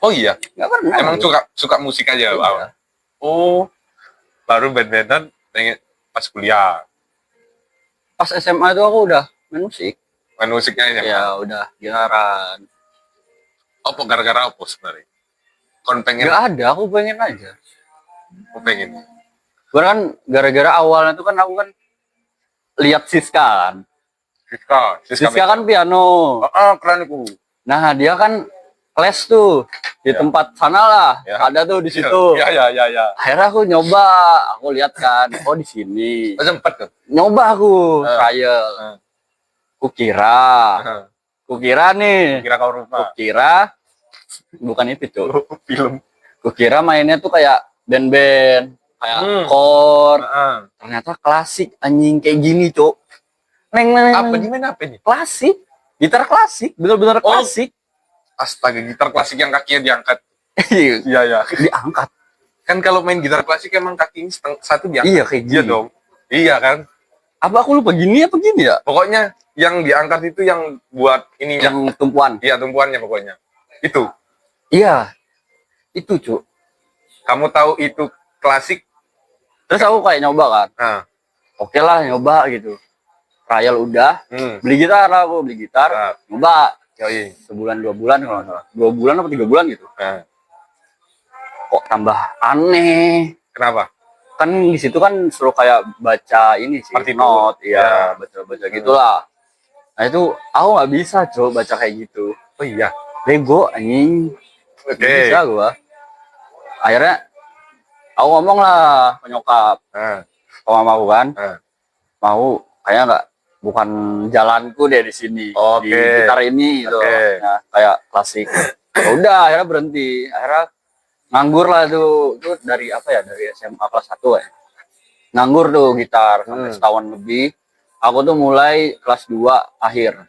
Oh iya, Nggak pernah. emang aku. suka musik aja Iya. awal. Oh, baru band-bandan pengen pas kuliah. Pas SMA itu aku udah main musik. Main musiknya aja. Ya udah gitaran. Apa gara-gara apa sebenarnya? Kon pengen, Nggak ada, aku pengen aja. aku pengen. Karena kan gara-gara awalnya tuh kan aku kan lihat Siska kan. Siska kan piano. Keren itu. Nah dia kan les tuh di Ya. tempat sana lah. Ya. Ada tuh di situ. Ya. Akhirnya aku nyoba, aku lihat kan, oh di sini. Oh, sempet tuh. Nyoba aku trial. Kukira nih. Kira kau rumah. Kukira bukan itu tuh. Film. Kukira mainnya tuh kayak band-band, kayak chord. Ternyata klasik anjing kayak gini, Cuk. Neng. Apa nih? Klasik. Gitar klasik, bener-bener Oh. klasik. Astaga, gitar klasik yang kakinya diangkat. Iya, Iya. diangkat. Kan kalau main gitar klasik emang kakinya satu diangkat. Iya kayak Iya gini. dong. Iya kan. Apa aku lupa gini apa gini ya? Pokoknya yang diangkat itu yang buat ininya. Yang tumpuan. Iya, tumpuannya pokoknya. Itu. Iya. Itu, Cuk. Kamu tahu itu klasik? Terus aku kayak nyoba kan. Nah. Oke lah nyoba gitu. Trial udah. Beli gitar aku, beli gitar. Nah. Nyoba. Yoi. Sebulan 2 bulan kalau nggak salah. 2 bulan apa 3 bulan gitu. Nah. Kok tambah aneh. Kenapa? Kan di situ kan suruh kayak baca ini sih. Partitur. Not. Iya, Ya. baca-baca gitulah. Nah itu aku nggak bisa, Cuk, baca kayak gitu. Oh iya. Bego anjing. Oke. Nggak bisa gua. Akhirnya aku ngomong lah ke nyokap. Nah. Ke mamaku kan. Nah. Mau kayak nggak, bukan jalanku deh di sini. Oke. Di gitar ini gitu. Oke. Nah, kayak klasik. Ya udah akhirnya berhenti. Akhirnya nganggur lah tuh. Itu dari apa ya? Dari SMA kelas 1 ya. Nganggur tuh gitar sampai setahun lebih. Aku tuh mulai kelas 2 akhir.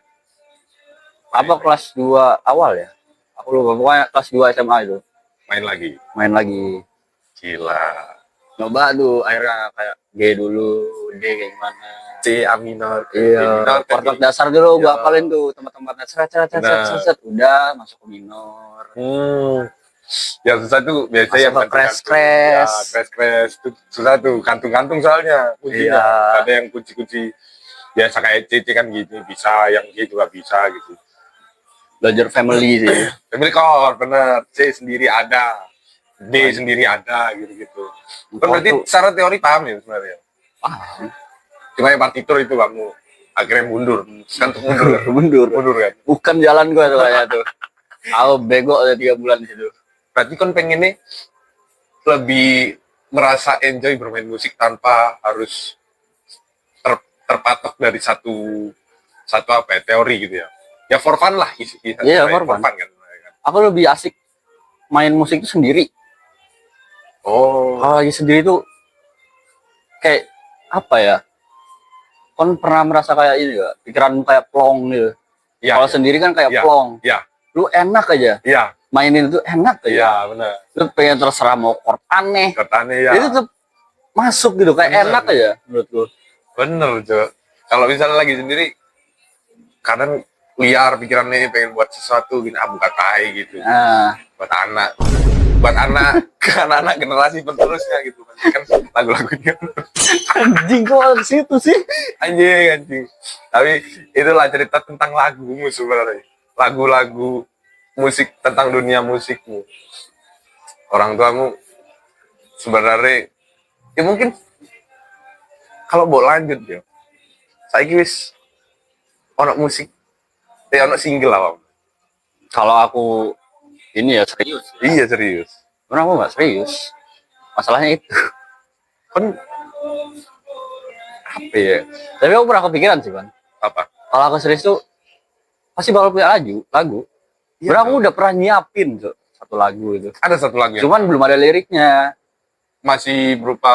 Apa kelas 2 awal ya? Aku lupa, pokoknya kelas 2 SMA itu. Main lagi. Main lagi. Gila. Nyoba tuh akhirnya kayak G dulu, D kayak gimana. C A minor. Iya, chord dasar dulu gua hafalin tuh tempat-tempatnya. Set. Udah masuk ke minor. Yang susah tuh biasanya yang Masuk ke crash. Ya, crash tuh susah tuh, kantung-kantung soalnya kuncinya. Iya. Ada yang kunci-kunci biasa kayak C kan gitu bisa, yang G juga bisa gitu. Belajar family sih. Family chord bener, C sendiri ada, D sendiri ada gitu. Kan berarti secara teori paham ya sebenarnya. Paham. Cuma yang partitur itu kamu akhirnya mundur kan. Mundur kan. Bukan jalan gua tuh kayak tuh. Aku bego ada 3 bulan di situ. Berarti kan pengennya lebih merasa enjoy bermain musik tanpa harus terpatok dari satu apa ya, teori gitu ya. Ya for fun lah Iya, for fun. kan. Aku lebih asik main musik itu sendiri. Oh. Kalau lagi sendiri tuh kayak apa ya? Kon pernah merasa kayak ini gak? Pikiran kayak plong gitu. Iya. Kalau sendiri kan kayak plong. Iya. Lu enak aja. Iya. Mainin itu enak aja. Iya, benar. Lu pengen terserah mau chord aneh. Katanya ya. Itu tuh masuk gitu kayak Bener. enak aja menurut lu. Bener, Jo. Kalau misalnya lagi sendiri kadang liar pikirannya pengen buat sesuatu gini, buka tai gitu. Nah, Buat anak ke anak-anak generasi penerusnya gitu kan lagu-lagunya anjing kok ke situ sih? anjing tapi itulah cerita tentang lagumu sebenarnya, lagu-lagu musik, tentang dunia musikmu. Orang tuamu sebenarnya ya mungkin kalau mau lanjut ya saya wis ono musik ono single lah Bang. Kalau aku ini ya serius. Iya serius. Karena aku nggak serius. Masalahnya itu. Kan Apa ya? Tapi aku pernah kepikiran sih, Bang. apa? Kalau aku serius tuh pasti bakal punya lagu. Iya, Karena aku udah pernah nyiapin tuh satu lagu itu. Ada satu lagu yang Cuman belum ada liriknya. masih berupa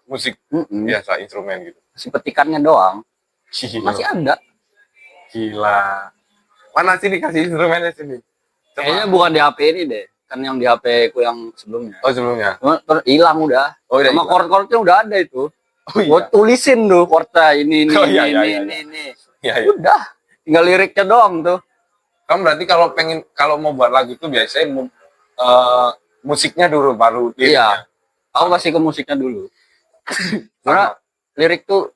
musik biasa, instrumen gitu. Masih petikannya doang. Gila. Masih ada. Gila. Mana sini kasih instrumennya sini? Coba. Kayaknya bukan di HP ini deh. Kan yang di HP ku yang sebelumnya. Oh sebelumnya. Cuma hilang udah. Oh, udah Sama hilang. chord-chordnya udah ada itu. Oh Gue iya. tulisin tuh chordnya ini Oh, iya, iya, iya. ini. Iya, iya. Udah, tinggal liriknya doang tuh. Kamu berarti kalau mau buat lagu itu biasanya musiknya dulu baru liriknya. Iya, aku kasih ke musiknya dulu. Karena Sama. lirik tuh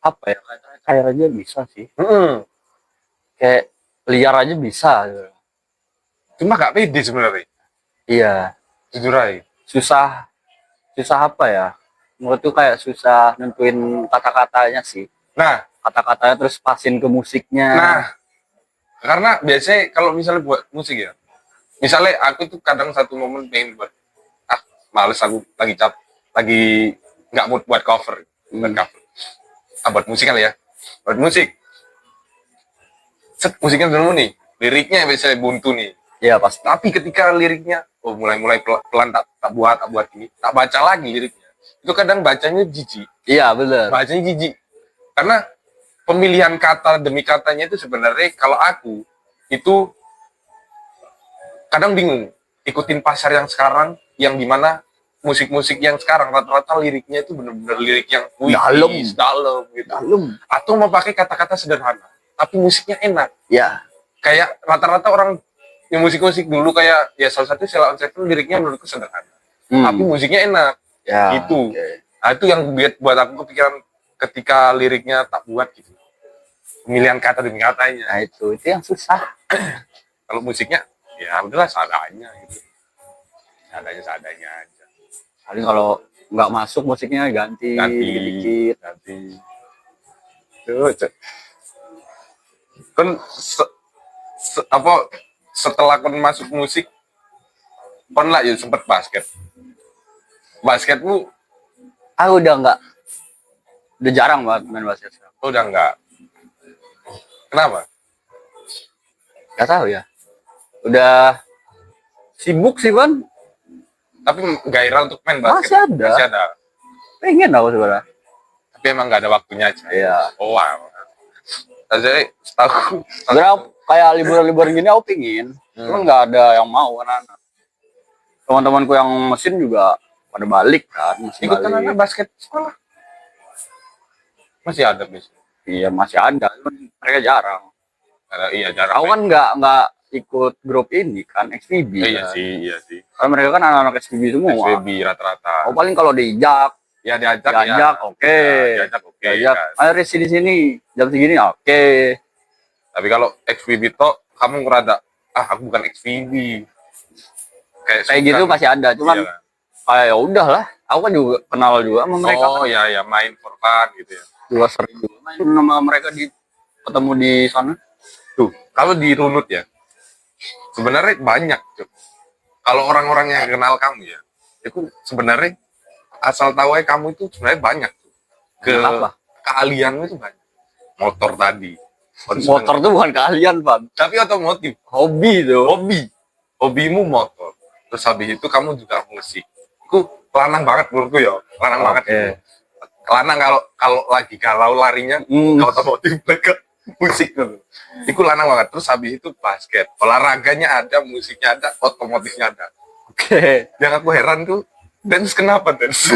apa ya? Cair aja bisa sih. Mm-mm. Kayak liar aja bisa. Gitu. Cuma gak pede sebenarnya. Iya, Jujur aja. susah apa ya? Menurutku kayak susah nentuin kata-katanya sih. Nah, Kata-katanya terus pasin ke musiknya. nah, karena biasanya kalau misalnya buat musik ya, misalnya aku tuh kadang satu momen pengen buat, males aku lagi nggak mood buat cover, buat cover. Buat musik kali ya, buat musik. Set musiknya dulu nih, liriknya biasanya buntu nih. Iya pasti. Tapi ketika liriknya, mulai pelan tak buat ini, tak baca lagi liriknya. Itu kadang bacanya jijik, Iya bener. bacanya jijik. Karena pemilihan kata demi katanya itu sebenarnya kalau aku itu kadang bingung ikutin pasar yang sekarang yang dimana musik-musik yang sekarang rata-rata liriknya itu bener-bener lirik yang puitis, dalam gitu. Dalam. Atau mau pakai kata-kata sederhana tapi musiknya enak. Ya. Kayak rata-rata orang yang musik-musik dulu kayak ya salah satu Sheila on Seven liriknya menurutku sederhana. Tapi musiknya enak. Ya. Gitu. Okay. Nah, itu yang buat aku kepikiran ketika liriknya tak buat gitu. Pemilihan kata demi katanya. Nah itu yang susah. Kalau musiknya ya udahlah seadanya gitu. Seadanya aja. Paling kalau nggak masuk musiknya ganti dikit. Tuh, kan setelah kon masuk musik kon lah ya sempet basketmu Udah jarang banget main basket sekarang. udah enggak, kenapa? Gak tahu ya. Udah sibuk sih Ban. Tapi gairah untuk main basket Masih ada. Pengen aku sebenarnya. tapi emang nggak ada waktunya aja. Iya. Oh wow. Jadi setahu Sebenarnya kayak liburan-liburan gini aku pingin. Cuma nggak ada yang mau anak-anak. Teman-temanku yang mesin juga pada balik kan. Masih ikut kan balik. anak basket sekolah masih ada bis. Iya masih ada. Cuman mereka jarang. Iya jarang. Aku kan nggak ikut grup ini kan XPB. Iya kan. sih. Karena mereka kan anak-anak XPB semua. SWB rata-rata. Oh paling kalau diajak, Ya diajak oke. Ya, diajak oke. Diajak, Kan. ayo sini jam segini, oke. Tapi kalau XVB toh kamu ngerada aku bukan XVB. Kayak gitu pasti ada, cuman iya. kayak ya udahlah. Aku kan juga kenal juga sama mereka. Oh ya main for fun gitu ya. Juga sering juga main sama mereka ketemu di sana. Tuh, kalau di Runut ya. Sebenarnya banyak, Cuk. Kalau orang-orang yang kenal kamu ya, itu sebenarnya asal tahu aja kamu itu sebenarnya banyak. Apa? Keahlianmu itu banyak. Motor tadi. Motor tuh bukan keahlian, Bang. Tapi otomotif. Hobi tuh. Hobimu motor. Terus habis itu kamu juga musik. Itu lanang banget menurutku ya. Lanang banget. Lanang kalau lagi galau larinya ke otomotif mereka musik tuh. Itu lanang banget. Terus habis itu basket. Olahraganya ada, musiknya ada, otomotifnya ada. Oke. Yang aku heran tuh dance kenapa dance?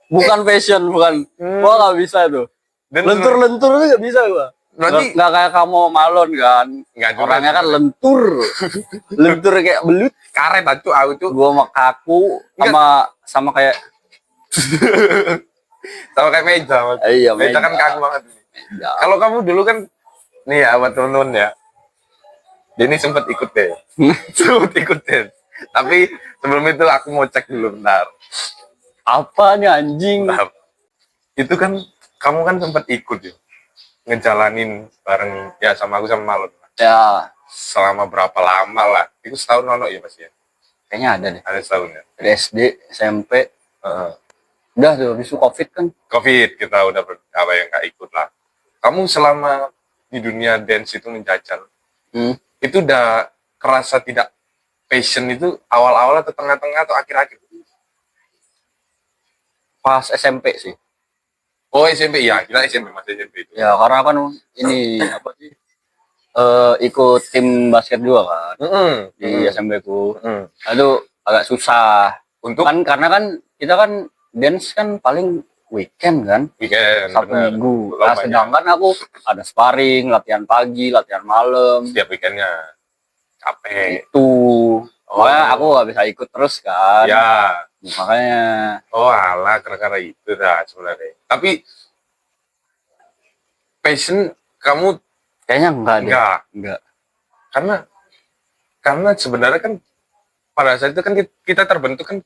Bukan fashion, bukan. Gua nggak bisa tuh. Lentur-lentur tuh nggak bisa gua. Berarti nggak kayak kamu Malon kan. Nggak juga. Orangnya kan lentur. Lentur kayak belut. karet tuh aku tuh Gua sama kaku sama kayak sama kayak meja. iya, Meja kan kaku banget. Ya. Kalau kamu dulu kan nih ya buat temen-temen ya. Denny sempat ikut deh. Sempat ikut deh. Tapi sebelum itu aku mau cek dulu bentar. Apa nih anjing? Bentar. Itu kan kamu kan sempat ikut ya. Ngejalanin bareng ya sama aku sama Malon. Ya, Selama berapa lama lah? Itu setahun nono ya Mas ya? kayaknya ada deh. Ada setahun ya. Dari SD, SMP, udah tuh habis itu COVID kan. Covid kita udah apa yang nggak ikut lah. Kamu selama di dunia dance itu menjajal, itu udah kerasa tidak passion itu awal-awal atau tengah-tengah atau akhir-akhir? Pas SMP sih. Oh SMP ya, kita SMP masih SMP itu. Ya karena kan ini apa sih? Ikut tim basket juga kan di SMP ku. Itu agak susah. Untuk Kan karena kan kita kan dance kan paling weekend kan, Weekend, Sabtu bener. Minggu. Nah, Lombanya. sedangkan aku ada sparring, latihan pagi, latihan malam. Setiap weekendnya capek. Itu. Makanya aku gak bisa ikut terus kan. Ya. Makanya. Oh alah, karena itu dah sebenarnya. Tapi passion kamu Kayaknya enggak deh. enggak. Karena sebenarnya kan pada saat itu kan kita terbentuk kan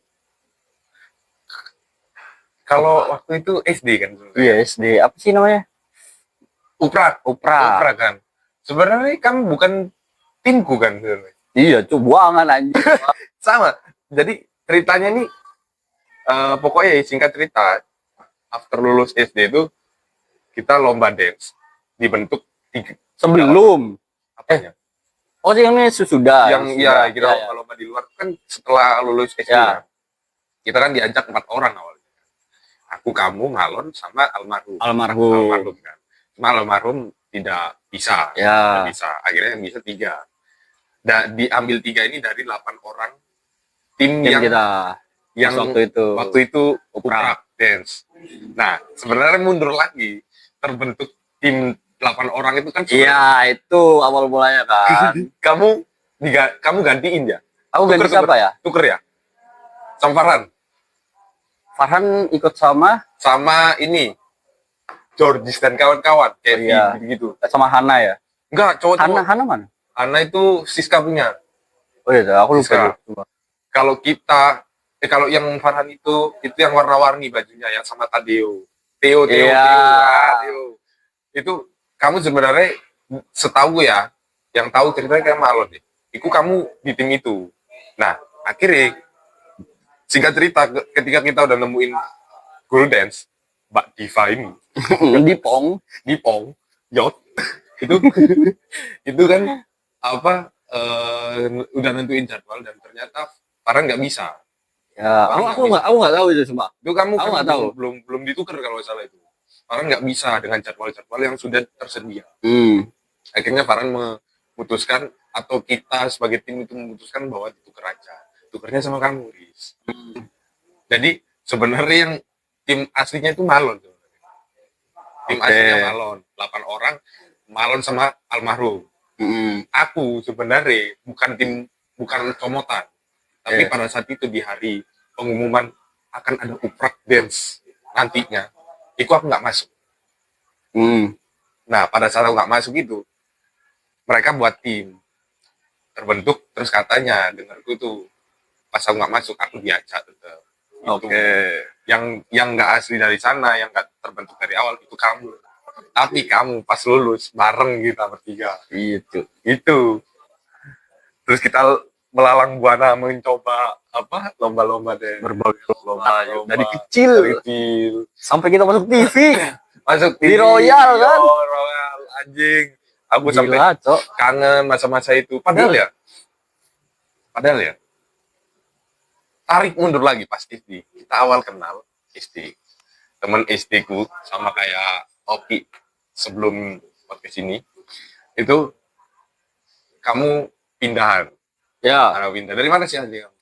kalau waktu itu SD kan sebenarnya. Iya, SD. Apa sih namanya? Uprak Upra. kan. Sebenarnya kamu bukan timku kan sebenarnya. Iya, buangan anjing. Sama. Jadi ceritanya nih pokoknya singkat cerita, after lulus SD itu kita lomba dance dibentuk Sebelum. apanya? Oh, ini sudah. Yang ya kita lomba-lomba di luar kan setelah lulus SD Ya. kita kan diajak 4 orang awalnya. Aku, kamu, Ngalon, sama almarhum. Almarhum. Almarhum kan. Cuma almarhum tidak bisa. Ya. Tidak bisa. Akhirnya yang bisa 3. Dan diambil 3 ini dari 8 orang tim yang kita. Yang waktu itu Uprak Dance. Nah, sebenarnya mundur lagi. Terbentuk tim 8 orang itu kan. Iya, itu awal mulanya kan. kamu gantiin ya? Aku ganti siapa ya? Tuker ya? Sama Farhan. Farhan ikut sama ini Georgis dan kawan-kawan kayak gitu. Sama Hana ya? Enggak, cowok. Hana mana? Hana itu Siska punya. Oh iya, aku lupa. Kalau kalau yang Farhan itu yang warna-warni bajunya yang sama Tadeo. Theo. Itu kamu sebenarnya setahu ya, yang tahu ceritanya kayak Malon deh. Itu kamu di tim itu. Nah, akhirnya singkat cerita ketika kita udah nemuin Girl Dance, Mbak Diva ini Dipong, Yot, itu kan udah nentuin jadwal dan ternyata Farhan nggak bisa. Ya, aku nggak tahu itu semua. Itu kamu nggak tahu. Belum ditukar kalau salah itu. Farhan nggak bisa dengan jadwal-jadwal yang sudah tersedia. Akhirnya Farhan memutuskan atau kita sebagai tim itu memutuskan bahwa ditukar aja. Tukernya sama kamu, Riz. Jadi sebenarnya yang tim aslinya itu Malon. Tim aslinya Malon, 8 orang, Malon sama almarhum. Aku sebenarnya bukan comotan. Tapi pada saat itu di hari pengumuman akan ada Uprak Dance nantinya, itu aku nggak masuk. Nah, pada saat aku nggak masuk itu, mereka buat tim terbentuk, terus katanya dengarku tuh pas aku nggak masuk aku diajak tetap. Yang nggak asli dari sana, yang nggak terbentuk dari awal itu kamu. Tapi kamu pas lulus bareng kita bertiga. Itu. Terus kita melalang buana mencoba lomba-lomba deh. Berbagai lomba. Dari kecil sampai kita masuk TV. Masuk di Royal kan? Royal anjing. Aku sampai kangen masa-masa itu. Padahal ya. Tarik mundur lagi pas SD. Kita awal kenal SD. Temen SD ku sama kayak Oki sebelum podcast ini. Itu kamu pindahan. Ya. Pindah. Dari mana sih asli kamu?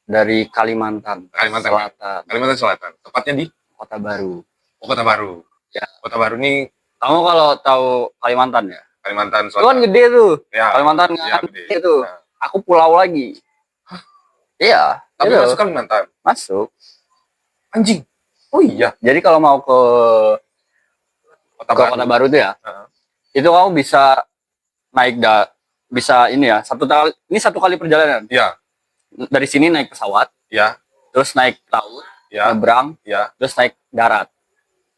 Dari Kalimantan Selatan. Kalimantan Selatan. Tepatnya di Kota Baru. Kota Baru. Ya. Kota Baru ini. Kamu kalau tahu Kalimantan ya? Kalimantan Selatan. Itu kan gede tuh. Ya. Kalimantan kan gede tuh. Nah. Aku pulau lagi. Hah? Iya. Tapi masuk Kalimantan? Masuk. Anjing. Oh iya. Jadi kalau mau ke Kota Baru tuh ya, itu kamu bisa naik bisa ini ya, satu kali perjalanan. Iya. Dari sini naik pesawat. Iya. Terus naik laut. Ya. Nyebrang. Ya. Terus naik darat.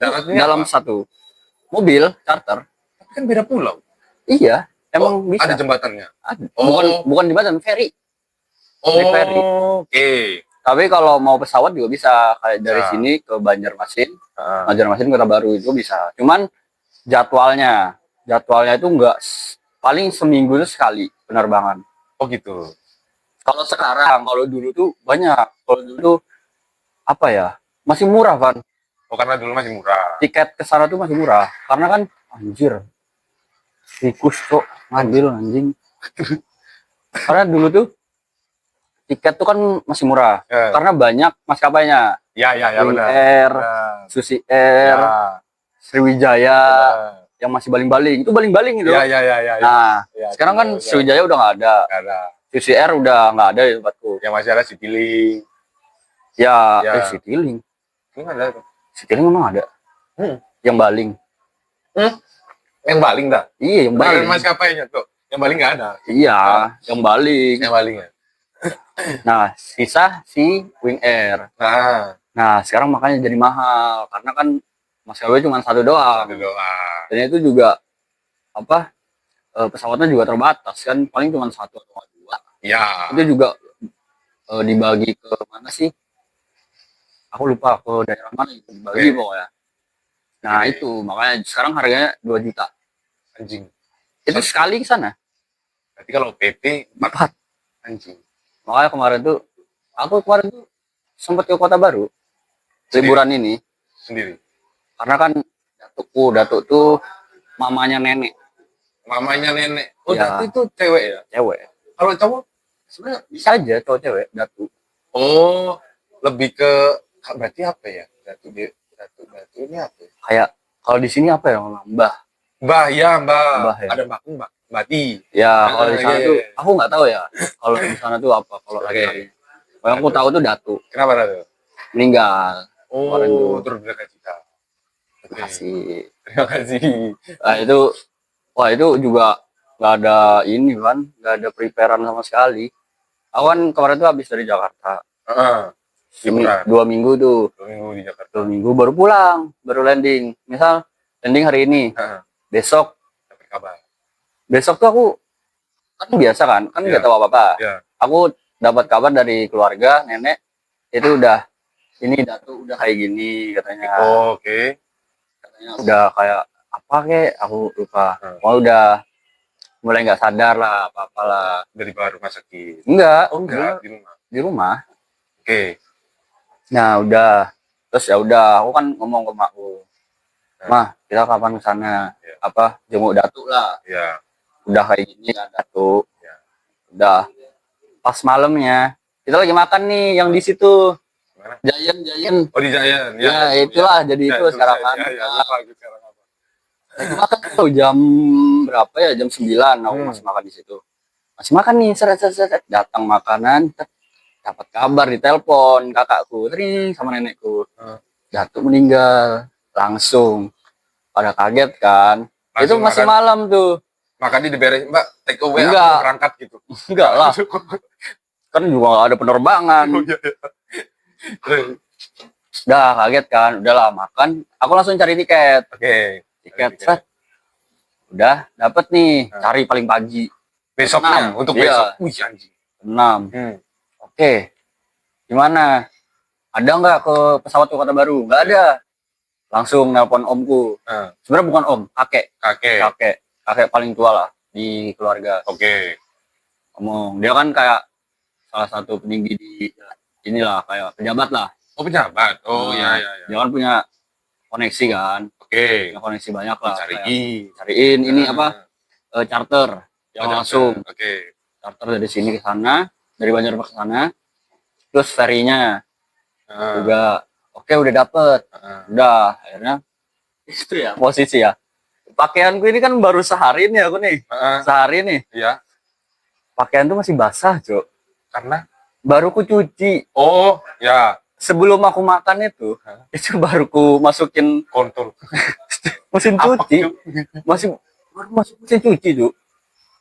Dalam apa? Satu mobil charter. Tapi kan beda pulau. Iya. Emang bisa. Ada jembatannya. Ada. Bukan jembatan, ferry. Ferry. Oke. Tapi kalau mau pesawat juga bisa, kayak dari sini ke Banjarmasin, Banjarmasin Kota Baru itu bisa. Cuman jadwalnya itu enggak, paling seminggu itu sekali penerbangan. Oh gitu. Kalau sekarang, kalau dulu tuh banyak. Kalau dulu tuh apa ya? Masih murah, Van. Oh, karena dulu masih murah. Tiket ke sana tuh masih murah. Karena kan anjir. Tikus kok ngambil anjing. Karena dulu tuh tiket tuh kan masih murah karena banyak maskapainya. Ya Wing benar. Air, Benar. Susi Air, Ya, Sriwijaya benar. yang masih baling-baling itu baling-baling itu. Ya. Nah, Ya, sekarang kan benar. Sriwijaya udah nggak ada, Nggak ada. Susi Air udah nggak ada di tempatku. Yang masih ada Citylink. Ya, Ya. Citylink, Ini ada tuh. Citylink memang ada. Hmm. Yang baling. Yang baling dah. Iya, yang Baling baling. maskapainya tuh. Yang baling nggak ada. Iya, yang baling. Yang baling ya. Nah, sisa si Wing Air. Nah, Nah, sekarang makanya jadi mahal karena kan maskapai cuma satu doang. ada doa. Dan itu juga apa? Pesawatnya juga terbatas kan, paling cuma satu atau dua. Ya. Itu juga dibagi ke mana sih? Aku lupa ke daerah mana itu dibagi pokoknya. Nah, Oke. itu makanya sekarang harganya 2 juta. Anjing. Itu sekali ke sana. Berarti kalau PP 4. anjing. Makanya kemarin tuh aku kemarin tuh sempat ke Kota Baru liburan ini Sendiri. karena kan datuk tuh mamanya nenek, Mamanya nenek. Oh, Ya. Datu itu cewek ya? cewek. Kalau cowok? Sebenarnya bisa aja cowok cewek datu. Oh, lebih ke berarti apa ya? Datu ini apa ya? Kayak kalau di sini apa ya Mbah? Mbah ya, Mbah. Mbah ya. Ada mbahku, Mbak. Mbati. Ya kalau di sana iya, tuh iya. aku nggak tahu ya. Kalau di sana tuh apa kalau Oke. laki-laki. Kalau aku tahu tuh datu Kenapa Datu? meninggal. Kemarin tuh. Oh, terus berapa cita? Terima kasih. Terima kasih. Nah itu wah itu juga nggak ada ini kan, nggak ada preparean sama sekali. Aku kan kemarin tuh habis dari Jakarta. Heeh. Liburan. 2 minggu tuh. 2 minggu di Jakarta. 2 minggu baru pulang, baru landing. Misal landing hari ini, Heeh. besok Dapat kabar. tuh aku kan biasa kan nggak tahu apa-apa. Ya. Aku dapat kabar dari keluarga nenek itu udah ini datu udah kayak gini katanya. Oh, oke. Katanya udah kayak apa kek aku lupa. Hmm. Oh udah mulai nggak sadar lah apa-apalah. Dari baru rumah sakit. Enggak, Oh, enggak, di rumah. di rumah. Oke. Nah, udah. Terus ya udah, aku kan ngomong ke makku. Mah, kita kapan ke sana? Ya. Apa jenguk datu lah. Ya. Udah kayak gini kan datu. Ya. Udah. Pas malamnya, kita lagi makan nih yang di situ. Gimana? Giant. Oh, di Giant. Ya, itulah jadi itu sekarang kan. Ya, lagi sekarang apa? Lagi makan tuh jam berapa ya? Jam 9 aku masih makan di situ. Masih makan nih, seret. Datang makanan, dapat kabar di telepon kakakku, tering sama nenekku. Datu meninggal. Langsung pada kaget kan. Itu Langsung masih makan. malam tuh. Makannya diberesin, Mbak, take away Enggak. aku berangkat gitu. Enggak lah, kan juga nggak ada penerbangan. Oh, iya, iya. Udah kaget kan, udahlah makan. Aku langsung cari tiket. Oke. Tiket set. Udah dapet nih, Nah. cari paling pagi. Besoknya, 6. untuk Iya. besok. Wih, anjing. 6. Oke. Gimana? Ada nggak ke pesawat ke Kota Baru? Nggak ada. Langsung nelpon omku. Nah, Sebenarnya bukan om, kakek. kakek. Kakek paling tua lah di keluarga. Oke. Ngomong, dia kan kayak salah satu peninggi di inilah kayak pejabat lah. Oh, pejabat. Oh, Nah, iya. Dia kan punya koneksi kan, Oke. punya koneksi banyak lah. Kayak Cariin. cariin ini Nah. apa charter yang Oh, langsung Oke. charter dari sini ke sana, dari Banjarmasin ke sana, terus ferry-nya Nah, juga. Oke udah dapet, nah. udah akhirnya itu ya posisi ya. Pakaianku ini kan baru sehari nih aku nih, Nah, sehari nih. iya. Pakaian tuh masih basah, Cok. Karena Baru ku cuci. oh, ya, Sebelum aku makan itu baru ku masukin kontol. mesin cuci. Baru masuk mesin cuci, Cok.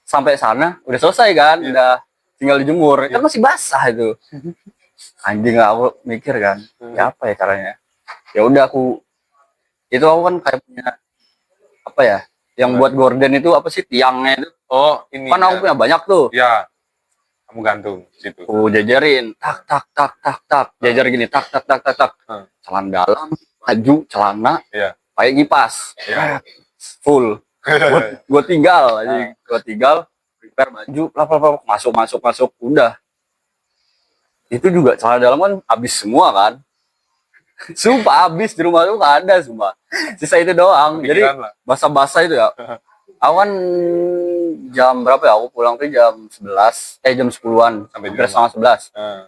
Sampai sana udah selesai kan, udah tinggal dijemur. Kan masih basah itu. Anjing lah aku mikir kan, ya apa ya caranya? Ya udah aku kan kayak punya apa ya? Yang buat gorden itu apa sih tiangnya itu? Oh, ini. Kan aku punya banyak tuh. Ya. Kamu gantung situ. Aku jajarin, tak, jajar gini, tak. Celana dalam, baju, celana, pakai kipas, Iya. full. Gue tinggal, prepare baju, masuk, udah. Itu juga celana dalam kan habis semua kan. Sumpah habis di rumah tuh nggak ada sumpah. Sisa itu doang. Jadi Kepikiran lah. basah-basah itu ya. Awan jam berapa ya? Aku pulang tuh jam 11, jam 10-an, Sampai di hampir rumah. setengah 11. Heeh.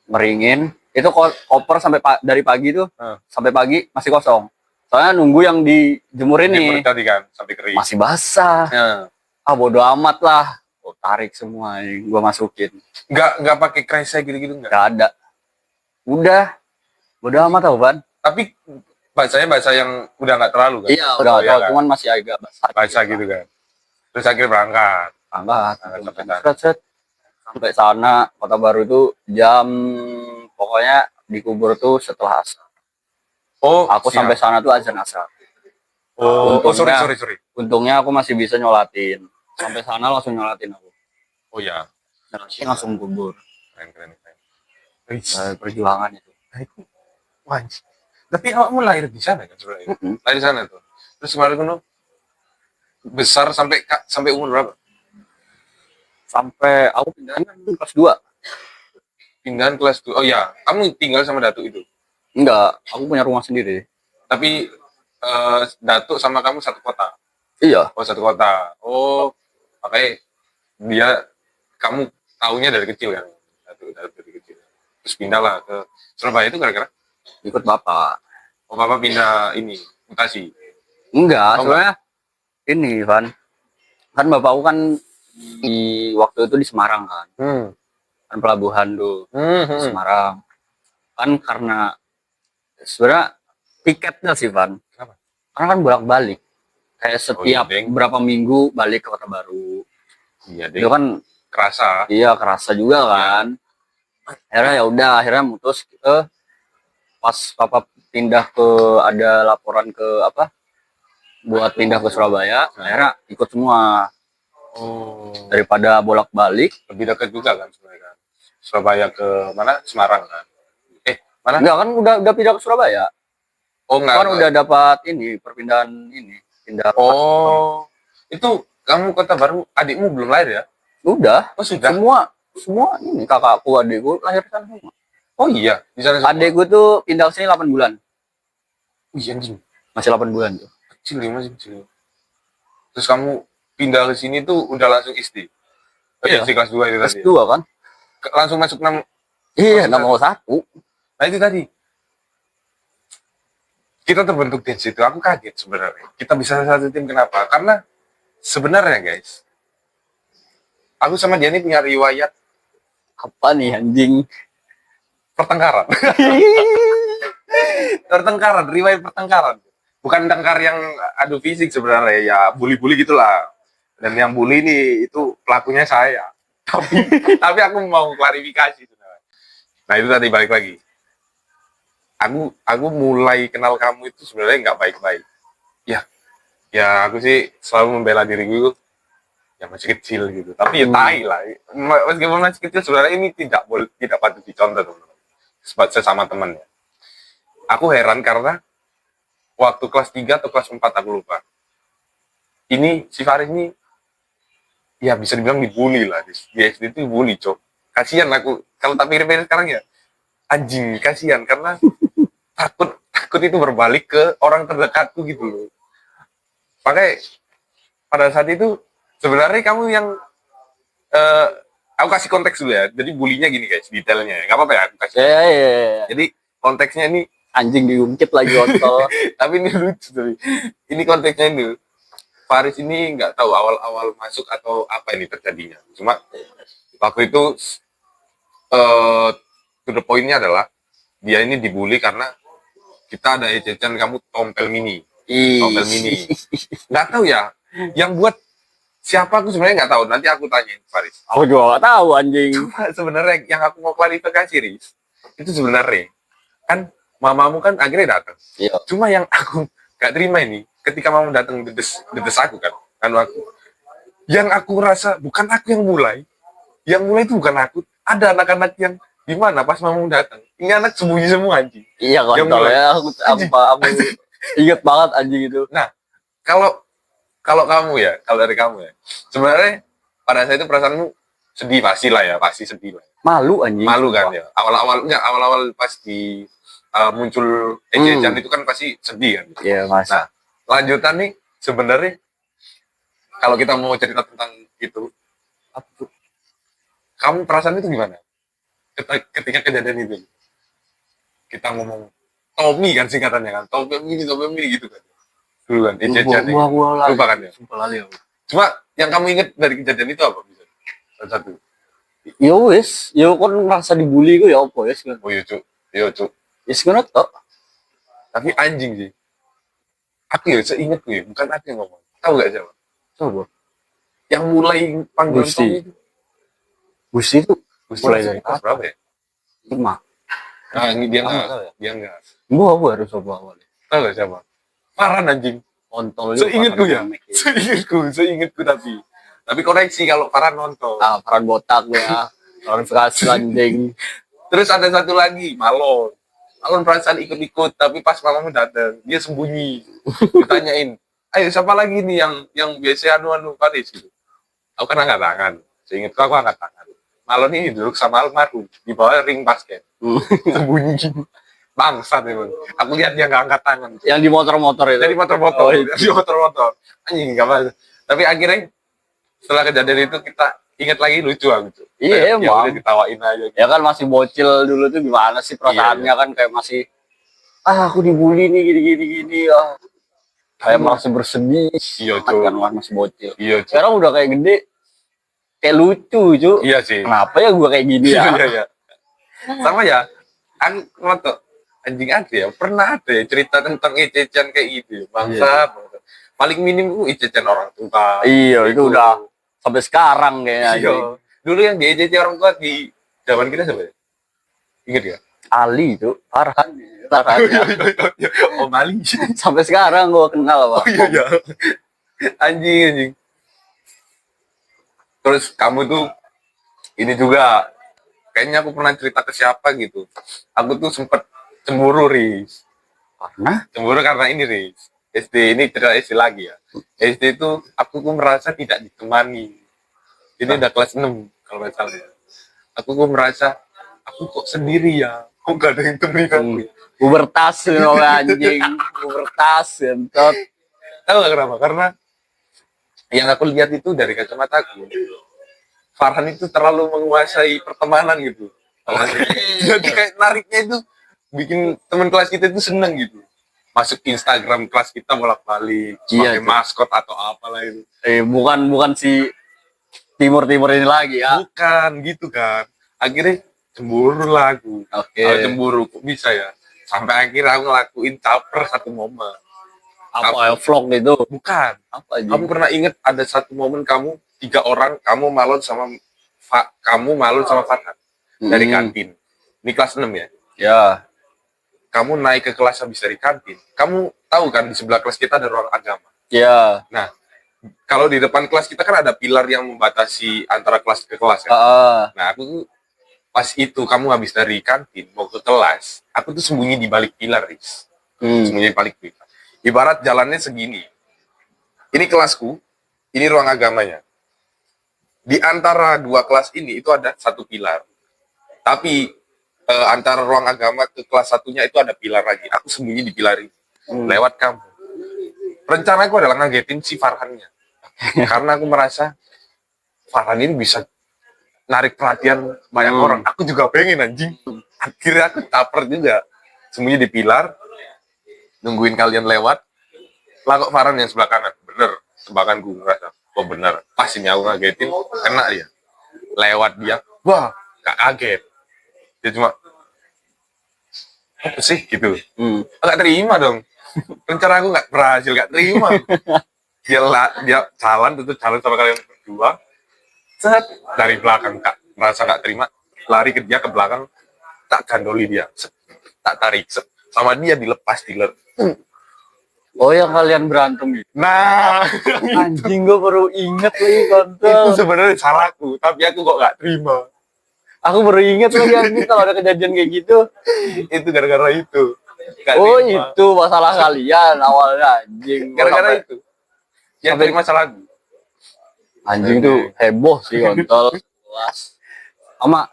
Meringin. Itu koper sampai dari pagi tuh, Heeh. sampai pagi masih kosong. Soalnya nunggu yang dijemurin nih, Jemur tadi kan sampai kering. masih basah. Heeh. Bodo amat lah. Tarik semua, gua masukin. Nggak pakai kresek gitu-gitu nggak? Gak ada. Udah. Bodo amat tau, Van. Tapi bahasanya bahasa yang udah nggak terlalu kan? Iya, udah iya tahu, kan? cuman masih agak basah. Bahasa gitu kan. Terus akhirnya berangkat. Angkat. Sampai sana. Set. Sampai sana, Kota Baru itu jam, pokoknya dikubur tuh setelah asar. Oh, Aku siap. sampai sana tuh azan asar. Oh, Untungnya- sorry. Untungnya aku masih bisa nyolatin. Sampai sana langsung nyolatin aku. Oh ya, Nyolatin langsung kubur. keren. Wih, Perjuangan itu. nah itu wajib. Tapi awakmu lahir di sana kan sebenarnya? Mm-mm. Lahir di sana tuh. Terus kemarin kan besar sampai umur berapa? Sampai aku pindahan kan kelas 2. Pindahan kelas 2. Oh ya, kamu tinggal sama Datuk itu. Enggak, aku punya rumah sendiri. Tapi Datuk sama kamu satu kota. Iya. Oh, satu kota. Oh, makanya dia kamu taunya dari kecil kan? Datuk dari kecil. Terus pindah lah ke Surabaya itu gara-gara Ikut bapak. oh papa pindah ini mutasi. Enggak, Oh, soalnya ini, Van. Kan bapakku kan di waktu itu di Semarang kan. Kan pelabuhan tuh di Semarang. Kan karena sebenarnya tiketnya sih, Van. Kenapa? Karena kan bolak-balik. Kayak setiap Deng. berapa minggu balik ke Kota Baru. Iya deh. Itu kan Kerasa. iya kerasa juga kan. Akhirnya ya udah, akhirnya mutus pas papa pindah ke ada laporan ke apa? Buat pindah ke Surabaya, akhirnya ikut semua Oh, daripada bolak-balik. lebih dekat juga kan sebenarnya kan. Surabaya ke mana? Semarang kan. Mana? Enggak kan udah pindah ke Surabaya. Oh, enggak. Kan udah dapat ini perpindahan ini, pindah. Oh, itu kamu Kota Baru, adikmu belum lahir ya? Udah, Oh, sudah. semua ini kakakku, adikku lahir kan semua. Oh iya, di sana semua. Adikku tuh pindah ke sini 8 bulan. Wih, anjing. Masih 8 bulan tuh. Kecil ya, masih kecil. Terus kamu pindah ke sini tuh udah langsung SD. Oh, Iya. SD kelas 2 itu Kelas tadi. 2 kan? Langsung masuk 6. Iya, Kelas nomor 1. Nah, itu tadi. Kita terbentuk di situ. Aku kaget sebenarnya. Kita bisa satu tim kenapa? Karena sebenarnya guys, aku sama dia ini punya riwayat Apa nih anjing? pertengkaran. Riwayat pertengkaran. Bukan tengkar yang adu fisik sebenarnya, ya bully-bully gitulah. Dan yang bully ini itu pelakunya saya. Tapi aku mau klarifikasi sebenarnya. Nah, itu tadi balik lagi. Aku mulai kenal kamu itu sebenarnya nggak baik-baik. Ya aku sih selalu membela diriku yang masih kecil gitu. Tapi ya tai lah. Meskipun masih kecil sebenarnya ini tidak patut dicontoh teman-teman. Sesama teman ya. Aku heran karena waktu kelas 3 atau kelas 4 aku lupa. Ini si Faris ini ya bisa dibilang dibully lah. Di SD itu dibully, Cok. Kasihan aku. Kalau tak pikir-pikir sekarang ya anjing, kasihan karena takut itu berbalik ke orang terdekatku gitu loh. Makanya pada saat itu sebenarnya kamu yang aku kasih konteks dulu ya. Jadi bulinya gini guys, detailnya. Nggak apa-apa ya aku kasih. Ya. Jadi konteksnya ini Anjing diungkit lagi ontol. tapi ini lucu tapi ini konteksnya ini Faris ini nggak tahu awal-awal masuk atau apa ini terjadinya. Cuma waktu itu to the point-nya adalah dia ini dibully karena kita ada ecetan kamu tompel mini. Tompel mini. Nggak tahu ya. Yang buat siapa aku sebenarnya nggak tahu. Nanti aku tanyain Faris. Aku juga gak tahu anjing. Cuma sebenarnya yang aku mau klarifikasi, Riz, itu sebenarnya kan mamamu kan akhirnya datang. Iya. Cuma yang aku gak terima ini, ketika mamamu datang dedes aku kan aku. Yang aku rasa bukan aku yang mulai. Yang mulai itu bukan aku. Ada anak-anak yang gimana pas mamamu datang. Ini anak sembunyi semua anjing. Iya Yang kontol mulai. ya. Aku inget banget anjing itu. Nah, kalau kamu ya, kalau dari kamu ya, sebenarnya pada saat itu perasaanmu sedih pasti lah ya, pasti sedih lah. Malu anjing. Malu kan ya. Awal-awal pas di muncul ecetan itu kan pasti sedih kan. Iya mas. Nah, lanjutan nih sebenarnya Kalau kita mau cerita tentang itu, Apa tuh? kamu perasaan itu gimana? Ketika kejadian itu, kita ngomong Tommy kan singkatannya kan, Tommy gitu kan. Dulu kan, Ece-Ece. Gua lali. Lupa kan ya? Sumpah lali aku. Cuma yang kamu ingat dari kejadian itu apa? Bisa? Salah satu. Ya wis, ya kon ngerasa dibully ku ya opo wis kan. Oh iya cuk, iya cuk. Wis ngono tok. Tapi anjing sih. Aku ya seingatku ya, bukan aku yang ngomong. Tahu gak siapa? Coba. Yang mulai panggilan Gusti. Tommy itu. Gusti itu Gusti mulai masih dari kelas berapa ya? 5. Nah, ini dia Ah, enggak. tahu ya? Dia enggak. Gua harus coba awal. Tahu gak siapa? Farhan anjing. Kontol Seingatku ya. Seingatku tapi koreksi kalau Farhan nonton. Ah, peran botak ya. Klarifikasi anjing. Terus ada satu lagi, Malon. Malon perasaan ikut-ikut, tapi pas mamamu datang, dia sembunyi. Ditanyain, ayo siapa lagi nih yang biasa anu Paris gitu. Aku kan angkat tangan. Seingatku aku angkat tangan. Malon ini duduk sama almarhum di bawah ring basket. Sembunyi. Bangsat emang. Aku lihat dia nggak angkat tangan. Yang di motor-motor itu. Dari motor-motor. Oh, itu. Dari motor-motor. Anjing nggak apa. Tapi akhirnya setelah kejadian itu kita ingat lagi lucu gitu. Iya, Ya emang. udah ditawain aja. Ya kan masih bocil dulu tuh gimana sih perasaannya Iya. kan kayak masih aku dibully nih gini kayak masih bersedih. Iya, Kan Cuk. masih bocil. Iya, Cuk. Sekarang udah kayak gede kayak lucu, Cuk. Iya sih. Kenapa ya gua kayak gini ya? Iya, iya. Sama ya. Aku nonton anjing ada ya. Pernah ada ya cerita tentang ececian kayak gitu. Bangsa. Paling minim ececian orang tua. Iya, itu udah sampai sekarang kayaknya. Iya. Dulu yang diejeci orang tua di zaman kita siapa ya? Ingat ya? Ali itu Farhan ya. Oh, Mali. Sampai sekarang gua kenal Oh Pak. iya, iya. Anjing. Terus kamu tuh ini juga kayaknya aku pernah cerita ke siapa gitu. Aku tuh sempet cemburu, Riz. Karena Cemburu karena ini, Riz. SD ini cerita SD lagi ya. SD itu aku tuh merasa tidak ditemani. Ini udah kelas 6 kalau nggak salah ya. Aku tuh merasa aku kok sendiri ya. Kok gak ada yang temenin aku ya? pubertas loh anjing, pubertas entot. Tahu gak kenapa? Karena yang aku lihat itu dari kacamataku, Farhan itu terlalu menguasai pertemanan gitu. Jadi kayak nariknya itu bikin teman kelas kita itu seneng gitu. Masuk Instagram kelas kita bolak-balik, Iya, pakai maskot atau apalah itu. Bukan si Timur ini lagi ya. Bukan gitu kan. Akhirnya cemburu lah aku. Oke. Kalau cemburu kok bisa ya? Sampai akhirnya aku ngelakuin caper satu momen. Apa ya vlog itu? Bukan. Apa aja? Kamu pernah ingat ada satu momen kamu 3 orang, kamu Malon sama Farhan dari kantin. Ini kelas 6 ya. Ya. Kamu naik ke kelas habis dari kantin. Kamu tahu kan di sebelah kelas kita ada ruang agama. Ya. Nah, kalau di depan kelas kita kan ada pilar yang membatasi antara kelas ke kelas kan. Nah, aku tuh pas itu kamu habis dari kantin mau ke kelas, aku tuh sembunyi di balik pilar, Riz. Sembunyi di balik pilar. Ibarat jalannya segini. Ini kelasku, ini ruang agamanya. Di antara 2 kelas ini itu ada satu pilar. Tapi antara ruang agama ke kelas satunya itu ada pilar lagi. Aku sembunyi di pilar ini. Lewat kamu. Rencanaku adalah ngagetin si Farhannya. Karena aku merasa Farhan ini bisa narik perhatian banyak orang. Aku juga pengen anjing. Akhirnya aku caper juga. Sembunyi di pilar. Nungguin kalian lewat. Lah kok Farhan yang sebelah kanan. Bener. Tebakanku ngerasa. Oh bener. Pas ini aku ngagetin. Kena dia. Lewat dia. Wah. Gak kaget. Dia cuma. Apa sih gitu. Gak terima dong. Rencana aku gak berhasil. Gak terima. Dia jalan sama kalian berdua. Set, dari belakang Kak, merasa nggak terima, lari ke dia ke belakang, tak gandoli dia, set, tak tarik, set. Sama dia dilepas dealer. Oh yang kalian berantem gitu? Nah, Anjing gue baru inget lagi itu kontol. sebenarnya salahku, tapi aku kok nggak terima. Aku baru inget lagi anjing kalau ada kejadian kayak gitu. Itu gara-gara itu. Nggak Oh terima. itu masalah kalian awalnya anjing. Gara-gara Sampai- itu. Yang terima salahku. Anjing tuh heboh sih kontol. Kelas.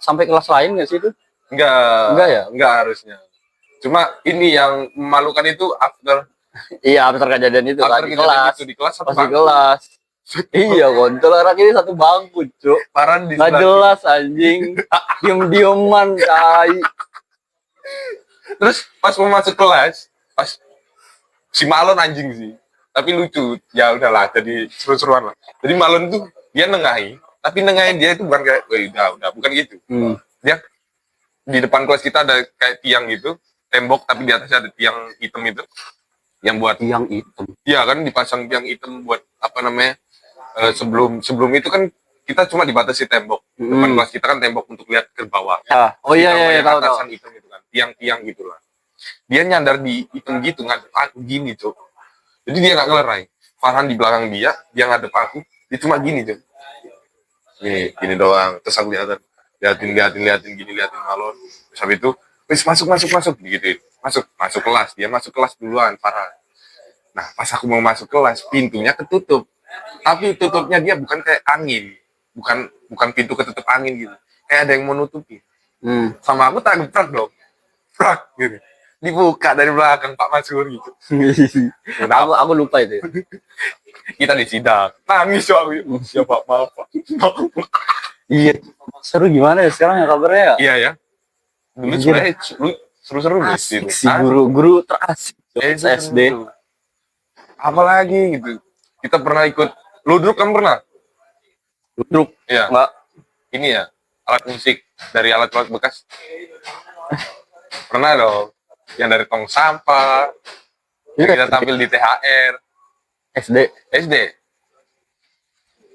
Sampai kelas lain nggak sih itu? Enggak ya? Enggak harusnya. Cuma ini yang memalukan itu after Iya, after kejadian itu kan di kejadian kelas. itu di kelas satu Pas di bangku. kelas. Iya, kontol anak ini satu bangku, Cuk. Farhan di Nggak sebelah jelas anjing. Diem-dieman tai. Terus pas mau masuk kelas, pas si Malon anjing sih, tapi lucu. Ya udahlah, jadi seru-seruan lah. Jadi Malon tuh dia nengahi, tapi nengahin dia itu bukan kayak, wah udah, bukan gitu. Dia di depan kelas kita ada kayak tiang gitu, tembok tapi di atasnya ada tiang hitam itu, yang buat, Yang hitam. iya kan dipasang tiang hitam buat apa namanya? Sebelum itu kan kita cuma dibatasi tembok. Depan kelas kita kan tembok untuk lihat ke bawah. Ah, oh iya Ditambah iya yang tahu tahu. atasan hitam itu kan, tiang-tiang gitulah. Dia nyandar di hitam gitu, ngadep aku gini, Cok. Jadi dia nggak ngelerai. Farhan di belakang dia ngadep aku, dia cuma gini, Cok. Nih, gini doang. Terus aku liatin gini, liatin Malon. Terus habis itu, wis masuk, gitu. Masuk kelas. Dia masuk kelas duluan, Farhan. Nah, pas aku mau masuk kelas, pintunya ketutup. Tapi tutupnya dia bukan kayak angin. Bukan pintu ketutup angin gitu. Kayak ada yang mau nutupi. Sama aku tak geprak dong. Prak, gitu. Dibuka dari belakang Pak Masur gitu. aku lupa itu. Kita di sidang. Nangis aku. Ya Pak, maaf Pak. Iya. Seru gimana ya sekarang ya kabarnya ya? Iya ya. Dulu Anjir. sebenarnya seru-seru deh Asik gitu. sih guru terasik. SD. seru. Apalagi gitu. Kita pernah ikut ludruk, kan pernah? Duduk. Iya. Enggak. Ini ya, alat musik dari alat-alat bekas. Pernah dong. Yang dari tong sampah. Yang kita tampil di THR. SD.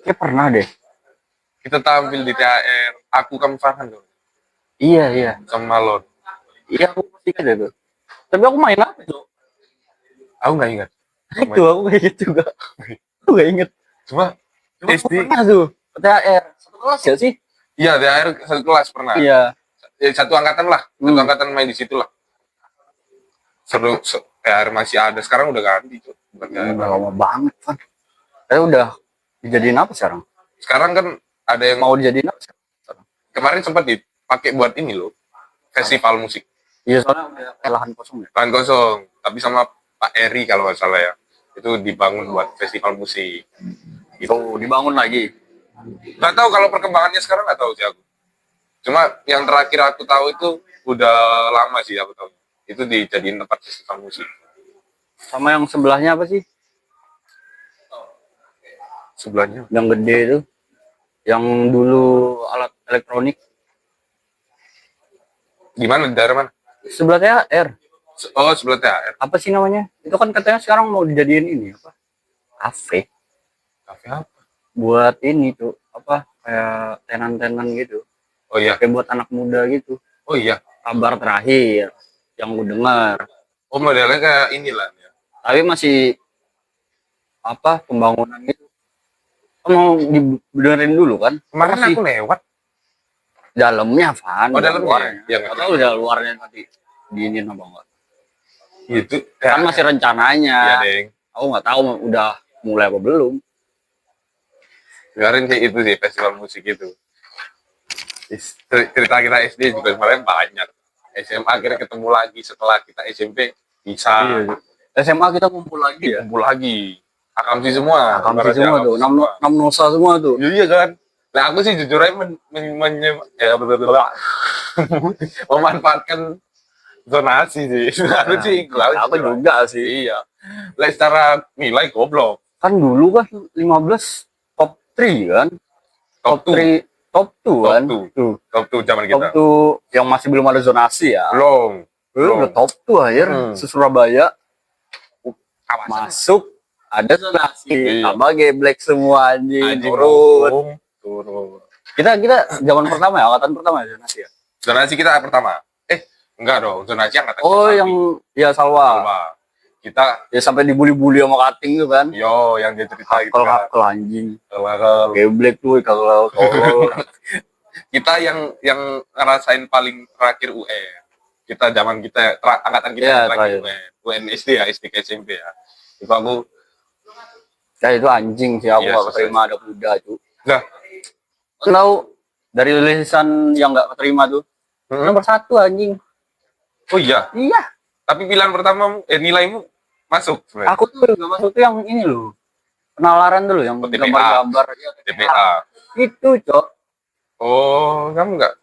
Kayak pernah deh. Kita tampil di THR. Aku kamu Farhan dong. Iya. Sama Malon. Iya aku masih ingat itu. Tapi aku main apa tuh? Aku nggak ingat. Itu aku kayak gitu juga. Aku nggak inget. Cuma Cuma aku SD. pernah tuh. THR. Satu kelas ya sih? Iya, THR satu kelas pernah. Iya. Ya, satu angkatan lah. Satu angkatan main di situ lah. Seru. THR masih ada. Sekarang udah ganti. Bukan THR. Udah lama banget kan. Tapi udah dijadiin apa sekarang? Sekarang kan ada yang Mau dijadiin apa sekarang? kemarin sempat dipakai buat ini loh. Festival musik. Iya soalnya kayak lahan kosong ya. Lahan kosong. Tapi sama Pak Eri kalau nggak salah ya. Itu dibangun buat festival musik. Gitu. Dibangun lagi. Nggak tahu kalau perkembangannya sekarang, nggak tahu sih aku. Cuma yang terakhir aku tahu itu udah lama sih aku tahu. Itu dijadiin tempat festival musik. Sama yang sebelahnya apa sih? Sebelahnya. Yang gede itu. Yang dulu alat elektronik. Gimana, di daerah mana? Sebelah THR. Oh, sebelah THR. Apa sih namanya? Itu kan katanya sekarang mau dijadiin ini apa? Kafe. Kafe apa? Buat ini tuh apa? Kayak tenan-tenan gitu. Oh iya. Kayak buat anak muda gitu. Oh iya. Kabar terakhir yang gue dengar. Oh, modelnya kayak inilah ya. Tapi masih apa pembangunan gitu. Kan mau dibenerin dulu kan? Kemarin Masih aku lewat. dalamnya Van. Oh, dalamnya? Luarnya. Ya, Nggak tahu udah luarnya nanti diinin apa enggak. Gitu. Kan masih rencananya. Iya, Deng. Aku nggak tahu udah mulai apa belum. Kemarin kayak itu sih, festival musik itu. Cerita kita SD juga sebenarnya banyak. SMA akhirnya ketemu lagi setelah kita SMP bisa SMA kita kumpul lagi ya. kumpul lagi. Akamsi semua. Akamsi semua tuh, enam nusa semua tuh. Iya kan. Nah aku sih jujur aja memanfaatkan zonasi sih. Aku sih Aku juga sih. Iya. Lah secara nilai goblok. Kan dulu kan 15 top 3 kan. Top 2. Top 2 kan. Tuh. Top 2 zaman Top kita. 2 yang masih belum ada zonasi ya. Belum. Udah top 2 akhir se-Surabaya Kawasan. masuk ada zonasi. Iya. Tambah geblek semua anjing. Turun. Kita zaman pertama ya, angkatan pertama ya zonasi ya. Zonasi kita pertama. Enggak dong, zonasi angkatan Oh, kita. yang ya Salwa. Salwa. Kita Ya sampai dibully-bully sama Kating tuh kan. yang dia cerita gitu kan. Hakal anjing. Kalau Geblek tuh kalau kita yang ngerasain paling terakhir UN. Kita zaman kita angkatan kita Iya, yang terakhir terakhir. UN SD ya, SD ke SMP ya. Itu aku ya itu anjing sih aku Iya, gak selesai. keterima ada kuda tuh. enggak. Tahu dari lulusan yang gak keterima tuh nomor 1 anjing. Oh iya, Iya, tapi pilihan pertama nilaimu masuk sebenarnya. aku tuh gak masuk tuh yang ini loh. penalaran dulu yang TPA. gambar-gambar ya, TPA. itu cok. Oh, kamu nggak?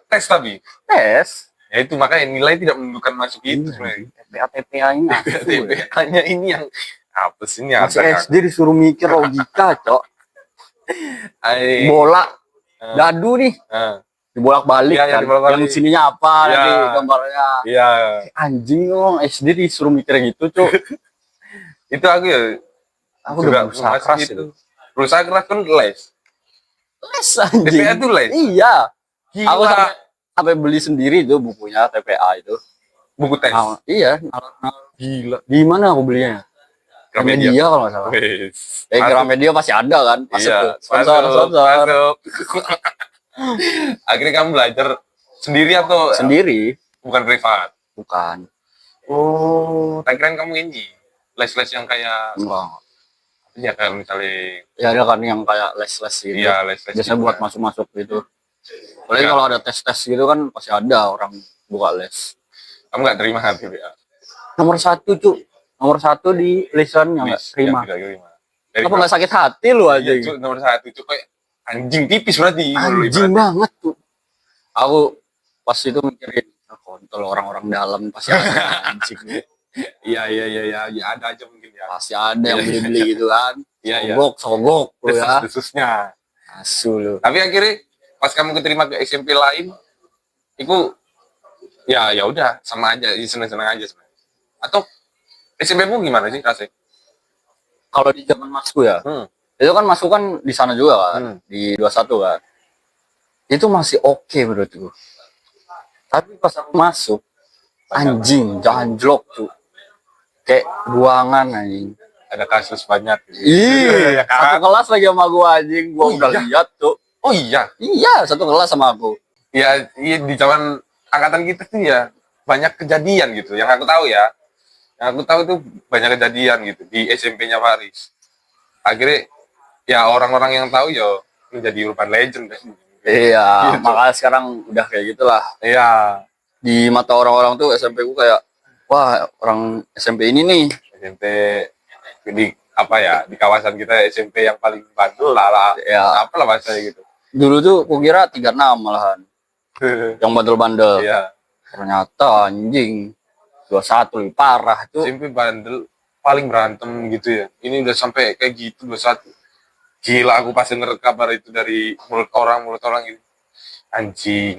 Tes tapi. Tes Ya itu makanya nilai tidak menentukan masuk itu sebenarnya. TPA ini TPA-nya ini yang apa sih ini masih ada SD disuruh mikir logika cok. Ai. Bola Ah. dadu nih Ah. dibolak-balik Iya, kan, dibolak-balik. yang sininya apa Iya. nanti gambarnya. Iya. Anjing dong, SD disuruh mikir gitu cok. Itu aku ya Aku juga udah berusaha masuk keras gitu. itu. Berusaha keras kan les. Les anjing. TPA tuh les? Iya. Gila. Aku sampai beli sendiri tuh bukunya TPA itu. Buku tes. Iya. Gila. Di mana aku belinya? Gramedia. Gramedia kalau nggak salah. Wes. Gramedia pasti ada kan? Masuk Iya, tuh. Sponsor. masuk. Akhirnya kamu belajar sendiri atau Sendiri. bukan privat? Bukan. Oh, tak kirain kamu ini les-les yang kayak Enggak. ya kayak misalnya Ya ada kan yang kayak les-les gitu. iya les-les Biasanya gitu buat kan. masuk-masuk gitu. Apalagi Ya. kalau ada tes-tes gitu kan pasti ada orang buka les. Kamu nggak terima TPA? Nomor 1 cu. Nomor 1 di lisan yang nggak Please, terima. yang tidak terima. Dari Apa nggak sakit hati lu aja? iya, Cuk, nomor 1 Cuk, kayak anjing tipis berarti. Anjing banget tuh. Aku pas itu mikirin kontol orang-orang dalam pasti ada anjing. Iya, ya ada aja mungkin ya. Pasti ada yang beli-beli gitu kan. Iya. Sogok lu ya. Desusnya. Asu lu. Tapi akhirnya pas kamu keterima ke SMP lain, itu ya udah sama aja, seneng-seneng aja sebenarnya. Atau SMP mu gimana sih rasanya? Kalau di zaman masku ya, Hmm. itu kan masuk kan di sana juga kan, Hmm. di 21 kan. Itu masih oke menurutku. Tapi pas aku masuk, anjing, janjlok tuh. Kayak buangan anjing. Ada kasus banyak. Gitu. Iya, Ya kan? satu kelas lagi sama gua anjing, gua Oh, udah iya? lihat tuh. Oh iya, Iya, satu kelas sama aku. ya iya, di zaman angkatan kita tuh ya banyak kejadian gitu. Yang aku tahu ya, yang aku tahu tuh banyak kejadian gitu di SMP-nya Faris. Akhirnya ya orang-orang yang tahu ya menjadi urban legend deh. Iya, Gitu. makanya sekarang udah kayak gitulah. Iya, Di mata orang-orang tuh SMP ku kayak, wah orang SMP ini nih. SMP di apa ya di kawasan kita SMP yang paling bandel lah, Ya. apalah bahasanya gitu. Dulu tuh kukira 36 malahan, yang bandel-bandel. Iya, Ternyata anjing 21 lebih parah tuh. SMP bandel paling berantem gitu ya. Ini udah sampai kayak gitu 21. Gila aku pas denger kabar itu dari mulut orang gitu. Anjing.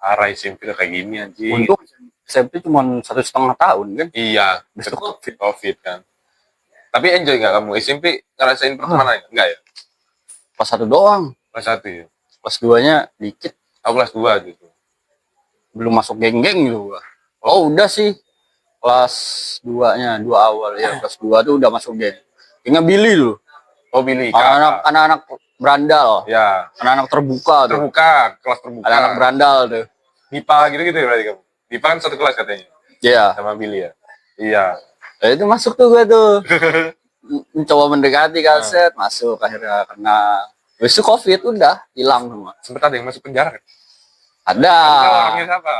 Arah SMP udah kayak gini anjing. Untuk SMP cuma 1,5 tahun kan. Iya, Besok COVID kan. Tapi enjoy nggak kamu SMP ngerasain pertemanan? Enggak ya? Kelas 1 doang. Kelas 1 ya? Kelas 2-nya dikit. Aku kelas 2 gitu. Belum masuk geng-geng gitu gua. Oh udah sih. Kelas 2-nya, 2 awal ya. Kelas 2 tuh udah masuk geng. Gengnya Billy dulu. Oh Billy, Anak-anak berandal. ya, Anak-anak terbuka tuh. kelas terbuka. Anak-anak berandal tuh. Dipa gitu-gitu ya berarti kamu? Dipa kan satu kelas katanya, Iya. sama Billy ya? Iya. Itu masuk tuh gue tuh. Mencoba mendekati kaset, masuk akhirnya kena. Habis itu COVID udah hilang semua. Sempet ada yang masuk penjara kan? Ada. Tahu orangnya siapa?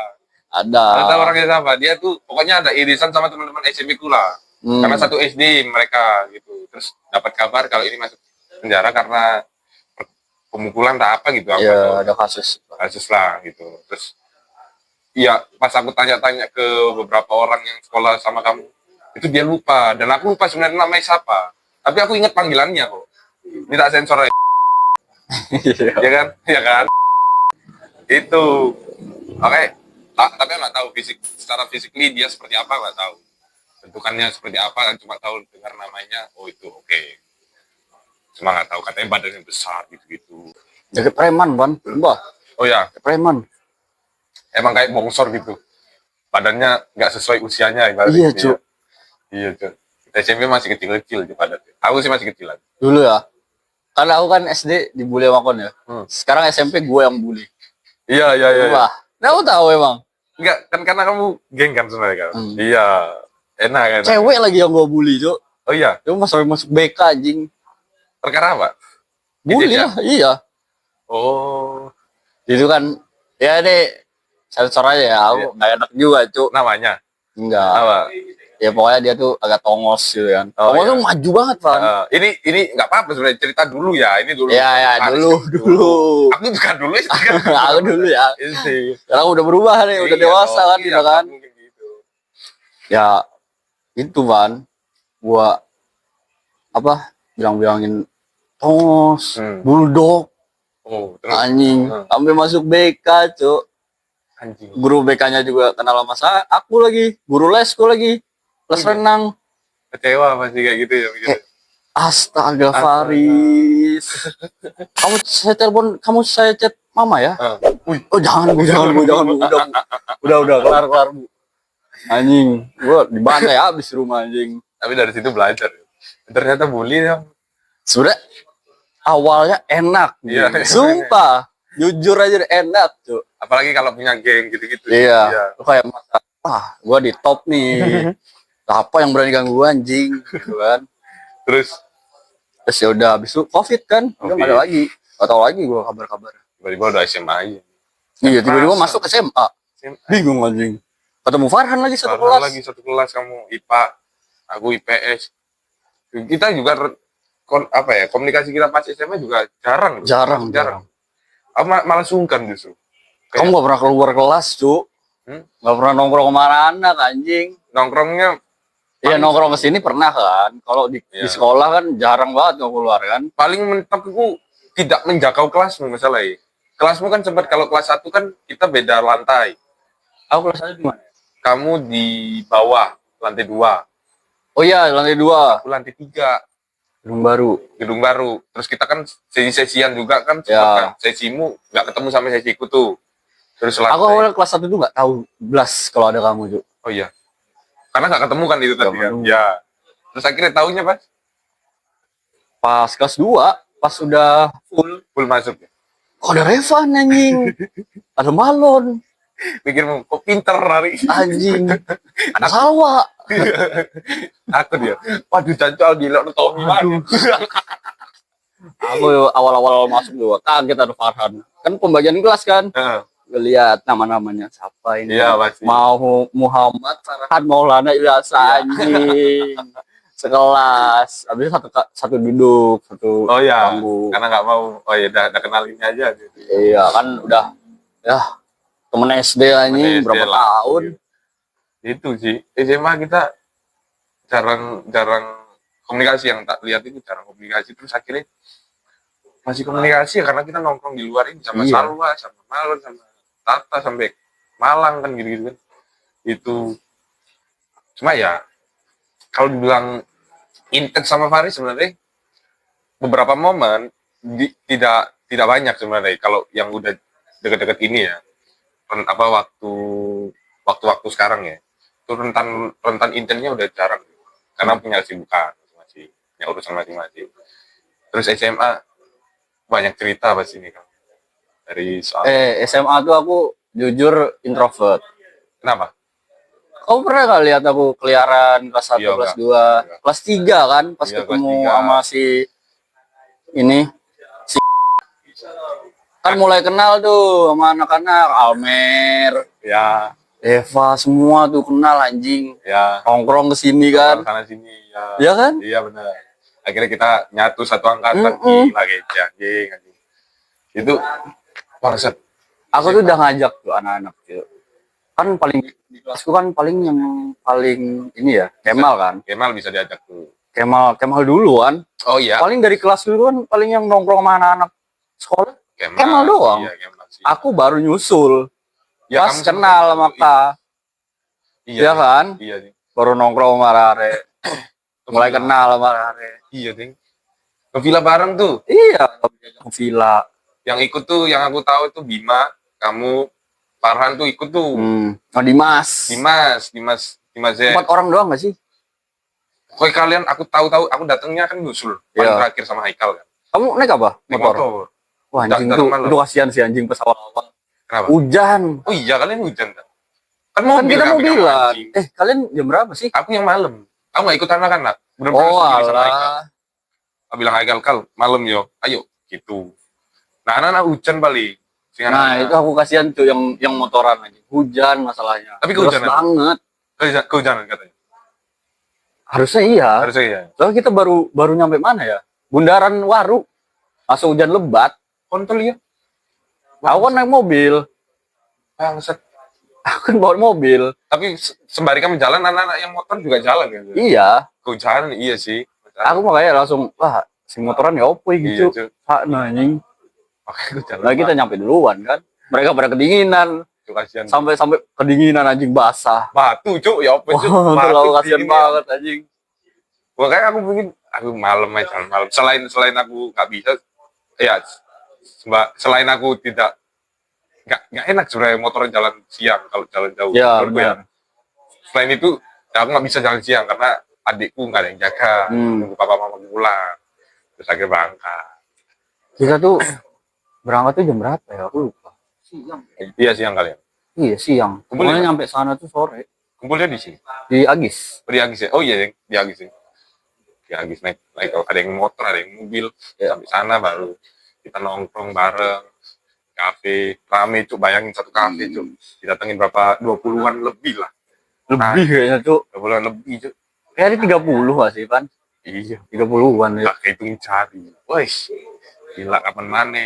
Ada. Tahu orangnya siapa? Dia tuh pokoknya ada irisan sama teman-teman SMP ku lah. Hmm. Karena satu SD mereka gitu. Terus dapat kabar kalau ini masuk penjara karena pemukulan tak apa gitu. Apa Iya, tuh. ada kasus. Kasus lah gitu. Terus iya pas aku tanya-tanya ke beberapa orang yang sekolah sama kamu, itu dia lupa. Dan aku lupa sebenarnya namanya siapa. Tapi aku ingat panggilannya kok. Ini tak sensor ya. Ya kan? Ya kan? Itu. Oke. Tapi aku nggak tahu secara fisikly dia seperti apa, nggak tahu. Bentukannya seperti apa, cuma tahu dengar namanya, oh itu oke. Cuma nggak tahu, katanya badannya besar gitu-gitu. Jadi preman, Ban. Mbah, Oh ya, preman. emang kayak bongsor gitu. Badannya nggak sesuai usianya. Iya, Cuk. Iya, Cuk. Kita SMP masih kecil-kecil di badannya. Aku sih masih kecilan. Dulu ya. Karena aku kan SD dibully sama kon ya. Sekarang SMP gue yang bully. Iya. Wah, nah, aku tahu emang. Enggak, kan karena kamu geng kan sebenarnya kan? Hmm. Iya, enak. Cewek lagi yang gue bully, Cuk. Oh iya, Itu masuk BK anjing. perkara apa? Bully Ijazah? lah, iya. Oh, Itu kan ya deh sensor aja ya, aku nggak enak juga, Cuk. namanya Enggak. apa? Ya pokoknya dia tuh agak tongos gitu kan. Oh, Tongos iya. tuh maju banget, Van. Ini nggak apa-apa sebenarnya, cerita dulu ya. Ini dulu. Iya, ya, Faris dulu, kan dulu. Aku juga dulu ya. Kan. Aku dulu ya. Itu sih. Sekarang udah berubah nih, udah Iya, dewasa dong. kan, Iya, gitu kan. nggak mungkin gitu. Ya, itu Van. Gua apa bilang-bilangin tongos, bulldog, Oh, terus anjing. Sampai masuk BK, Cuk. anjing. Guru BK-nya juga kenal sama saya. Aku lagi, guru lesku lagi. Les renang. Kecewa pasti kayak gitu ya mikirnya. Astaga, Faris. Kamu saya chat mama ya? Oh jangan Bu. Udah kelar Bu. Anjing, gua dibantai habis rumah anjing. Tapi dari situ belajar. Ternyata bully ya. Sebenernya awalnya enak. Iya. Sumpah, jujur aja enak tuh. Apalagi kalau punya geng gitu-gitu. Iya. Lu kayak gua di top nih. Apa yang berani ganggu gua, anjing, gitu kan. Terus ya udah habis itu Covid kan, udah nggak ada lagi. Gak tau lagi gua kabar-kabar. tiba-tiba udah SMA aja. Iya, tiba-tiba masuk ke SMA. Bingung anjing. Ketemu Farhan lagi satu kelas. Satu kelas, kamu IPA, aku IPS. Kita juga komunikasi kita pas SMA juga jarang. Jarang. Aku malah sungkan justru. Kamu gak pernah keluar kelas, Cuk. Gak pernah nongkrong sama anak anjing. Nongkrongnya iya, nongkrong kesini pernah kan. Kalau di sekolah kan jarang banget nggak keluar kan. Paling mentok aku tidak menjangkau kelasmu masalahnya. Kelasmu kan sempat, kalau kelas 1 kan kita beda lantai. Aku kelas 1 di mana? Kamu di bawah, lantai 2. Oh iya, lantai 2. Aku lantai 3. Gedung baru. Terus kita kan sesi-sesian juga kan. Ya. Sesimu nggak ketemu sama sesiku tuh. Terus aku awalnya kelas 1 tuh nggak tahu belas kalau ada kamu, Cuk. Oh iya. Karena nggak ketemu kan itu tadi kan. Ya. Terus akhirnya tahunya pas kelas 2, pas udah full masuk. Kok ada Revan anjing. Ada Malon. Pikirmu kok pinter hari anjing. Ada Salwa. Aku dia. Waduh, cancol gila Tommy. Aku awal-awal masuk juga kaget ada Farhan. Kan pembagian kelas kan. Lihat nama-namanya siapa ini. Iya, pasti. Mau Muhammad Farhan Maulana Ilyas anjing. Sekelas. Habis satu duduk, satu bangku. Karena nggak mau. Oh iya, udah kenal ini aja gitu. Iya, kan udah ya temen SD anjing berapa tahun. Itu sih. SMA kita jarang komunikasi, yang tak lihat itu jarang komunikasi. Terus akhirnya masih komunikasi ya karena kita nongkrong di luar ini sama Salwa, sama Malon, sama Tata, sampai Malang kan gitu-gitu kan. Itu cuma ya kalau dibilang intens sama Faris sebenarnya beberapa momen tidak banyak sebenarnya kalau yang udah deket-deket ini ya. Waktu sekarang ya. Itu rentan intensnya udah jarang. Karena punya kesibukan masing-masing, punya urusan masing-masing. Terus SMA banyak cerita pas ini kan. Dari soal SMA tuh aku jujur introvert. Kenapa? Kamu pernah gak lihat aku keliaran kelas 1, kelas 2, kelas 3 kan pas ketemu sama si ini kan mulai kenal tuh sama anak-anak Almer, ya, Eva, semua tuh kenal anjing. Ya. Nongkrong kesini kan. Sana sini ya. Iya kan? Iya benar. Akhirnya kita nyatu satu angkatan lagi anjing. Itu Warset. Aku tuh udah ngajak tuh anak-anak gitu. Kan paling di kelasku kan paling yang paling ini ya, Kemal kan. Kemal bisa diajak tuh. Kemal duluan. Oh iya. Paling dari kelas dulu kan paling yang nongkrong sama anak-anak sekolah. Kemal doang. Iya, Kemal sih. Aku baru nyusul. Ya, pas kenal sama Kak. Iya kan? Iya sih. Baru nongkrong sama Rare. Mulai kenal sama Rare. Iya, Ding. Ke villa bareng tuh. Iya, ke villa. Yang ikut tuh, yang aku tahu itu Bima, kamu, Farhan tuh ikut tuh. Oh, Dimas ya. 4 orang doang gak sih? Pokoknya kalian, aku tahu, aku datangnya kan nyusul. Paling terakhir sama Haikal kan. Kamu naik apa? Naik motor. Wah, anjing itu kasihan sih anjing pesawat awal. Kenapa? Hujan. Oh iya, kalian hujan kan? Kan kita mobilan. Kalian jam berapa sih? Aku yang malam. Aku gak ikut anak-anak. Oh alah. Aku bilang Haikal, malam yo, ayo gitu. Nah, anak-anak hujan balik. Nah, itu aku kasihan tuh yang motoran aja. Hujan masalahnya. Tapi kehujanan banget. Kehujanan katanya. Harusnya iya. Harusnya iya. Soalnya kita baru nyampe mana ya? Bundaran Waru. Masuk hujan lebat. Kontol ya. Aku kan naik mobil. Bangsat. Aku kan bawa mobil. Tapi sembari kami jalan, anak-anak yang motor juga jalan ya. Iya. Kehujanan, iya sih. Aku makanya langsung, wah, si motoran ya opo Iya, gitu. Cuk. Nah, anjing. Makanya aku jalan. Nah, kita nyampe duluan kan. Mereka pada kedinginan. Cuk, kasihan. Sampai kedinginan anjing basah. Batu, Cuk. Ya apa, Cuk? Oh, Batu terlalu kasihan dingin ya. banget anjing. Makanya aku pengen, aku malam aja, malam. Selain aku nggak bisa, ya, selain aku nggak enak sebenarnya motor jalan siang kalau jalan jauh. Ya, Menurutku ya. benar. Selain itu, ya aku nggak bisa jalan siang karena adikku nggak ada yang jaga, nunggu papa mama pulang, terus akhirnya berangkat. Kita tuh berangkat tuh jam berapa ya? Aku lupa. Iya siang kalian. Iya, siang. Kumpul Pokoknya ya? nyampe sana tuh sore. Kumpulnya di sini. Di Agis. Oh, di Agis ya? Oh iya, di Agis ya. Di Agis naik ada yang motor, ada yang mobil. Ya. Sampai sana baru kita nongkrong bareng. Kafe, rame Cuk, bayangin satu kafe Cuk. Didatengin berapa, 20-an lebih lah. Lebih kayaknya tuh. 20-an lebih Cuk. Kayaknya 30 gak sih, Pan? Iya, 30-an ya. nggak kehitung cari. Wih, gila kapan mana.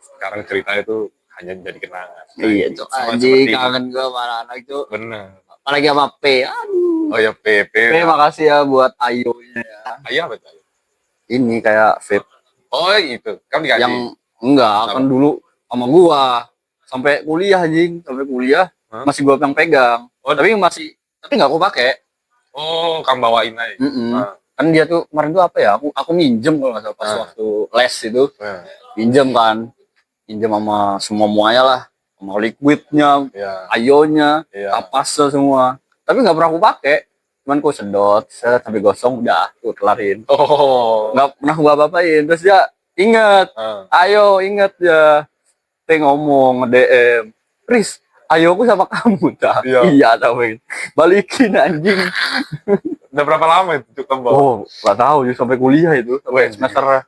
Sekarang cerita itu hanya jadi kenangan. Iya, Cok. Sama Anjing, seperti- kangen gue sama anak itu. Bener. Apalagi sama P. Aduh. Oh ya, PP. Terima kasih ya buat Ayo-nya ya. Iya, betul. Ini kayak vape Oh itu, kamu dikasih? yang enggak kan dulu sama gua sampai kuliah anjing, sampai kuliah Hah? masih gua yang pegang. Oh. Tapi enggak aku pakai. Oh, kamu bawain aja. Nah, Kan dia tuh kemarin tuh apa ya? Aku minjem kalau nggak salah pas waktu les itu. nah, Minjem kan. Minjem sama semuanya lah. Sama liquidnya, ya, ayonya, ya. kapasnya semua. Tapi nggak pernah aku pakai. Cuman aku sedot, sampai gosong udah aku kelarin. Oh, Nggak pernah gua apa-apain. Terus dia ingat, ayo ingat ya. Dia ngomong nge-DM, Riz, ayo aku sama kamu dah. Iya. Iya, tapi balikin anjing. Udah berapa lama itu Cuk, kamu bawa? Oh, nggak tahu ya sampai kuliah itu, sampai semester 1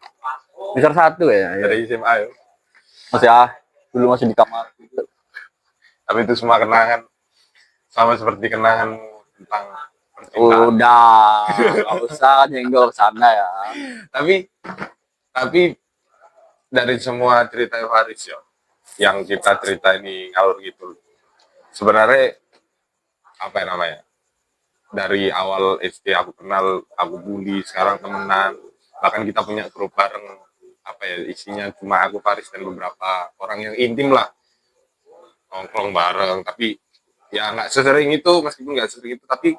ya. Ya. Dari SMA ya. Masih dulu masih di kamar. Tapi itu semua kenangan sama seperti kenangan tentang percintaan. Udah, nggak usah nyenggol sana ya. Tapi dari semua cerita Faris ya, yang kita cerita ini ngalur gitu. Sebenarnya apa ya namanya? Dari awal SD aku kenal, aku bully, sekarang temenan. Bahkan kita punya grup bareng, apa ya isinya cuma aku Faris dan beberapa orang yang intim lah. Nongkrong bareng, tapi ya nggak sesering itu, meskipun nggak sesering itu, tapi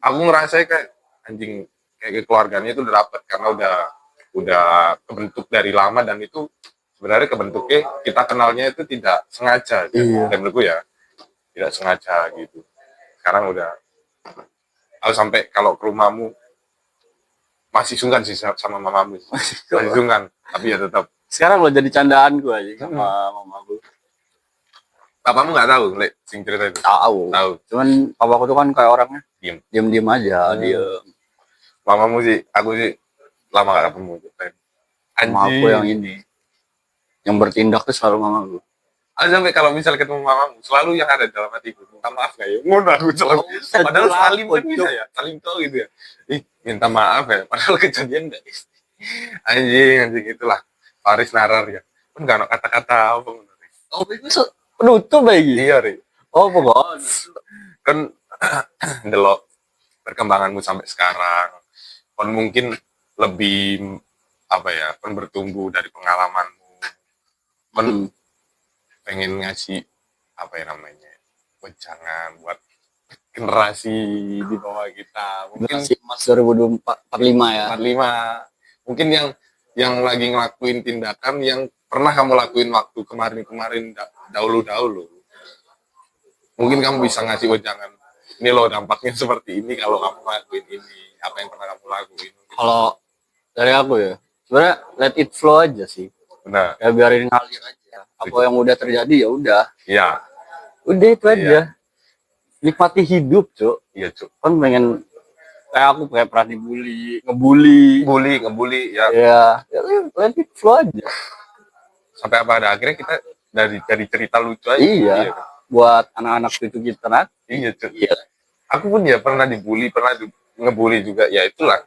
aku ngerasa kayak anjing, kayak keluarganya itu udah dapet karena udah kebentuk dari lama, dan itu sebenarnya kebentuknya kita kenalnya itu tidak sengaja. Iya. Dan menurutku ya tidak sengaja gitu. Sekarang udah, aku sampai kalau ke rumahmu masih sungkan sih sama mamamu, masih sungkan, tapi ya tetap. Sekarang lo jadi candaan gue aja sama mama gue. Papamu nggak tahu lek sing cerita itu? Tahu. Cuman papaku tuh kan kayak orangnya diem aja, diem. Mamamu sih, aku sih lama gak ketemu. Sama aku yang ini, yang bertindak tuh selalu mama gue. Aku sampai kalau misal ketemu mamamu, selalu yang ada dalam hatiku, minta maaf gak ya? Ngono aku selalu. Padahal salim kan bisa ya, salim tau gitu ya. Minta maaf ya, padahal kejadian gak. Anjing itulah. Faris narar ya. Kan gak ada kata-kata apa. Oh, itu penutup lagi. Iya, Ri. Oh, pokoknya. Kan delok perkembanganmu sampai sekarang. Kon mungkin lebih apa ya, kon bertumbuh dari pengalamanmu. Kon pengen ngasih apa ya namanya, wejangan buat generasi di bawah kita. Mungkin Generasi emas 2045 ya. 45. Mungkin yang lagi ngelakuin tindakan yang pernah kamu lakuin waktu kemarin dahulu. Mungkin kamu bisa ngasih wejangan. Ini loh dampaknya seperti ini kalau kamu lakuin ini. Apa yang pernah kamu lakuin? Kalau dari aku ya, sebenarnya let it flow aja sih. Benar. Ya biarin ngalir aja. Apa yang udah terjadi ya udah. Iya. Udah itu aja. Nikmati hidup, Cuk. Iya, Cuk. Kan pengen kayak aku kayak pernah ngebully. Ngebully ya. Ya, let it flow aja. Sampai apa ada akhirnya kita dari cerita lucu aja. Iya. Kan? Buat anak-anak cucu kita nanti. Iya, Cuk. Iya. aku pun ya pernah dibully, pernah ngebully juga. Ya itulah.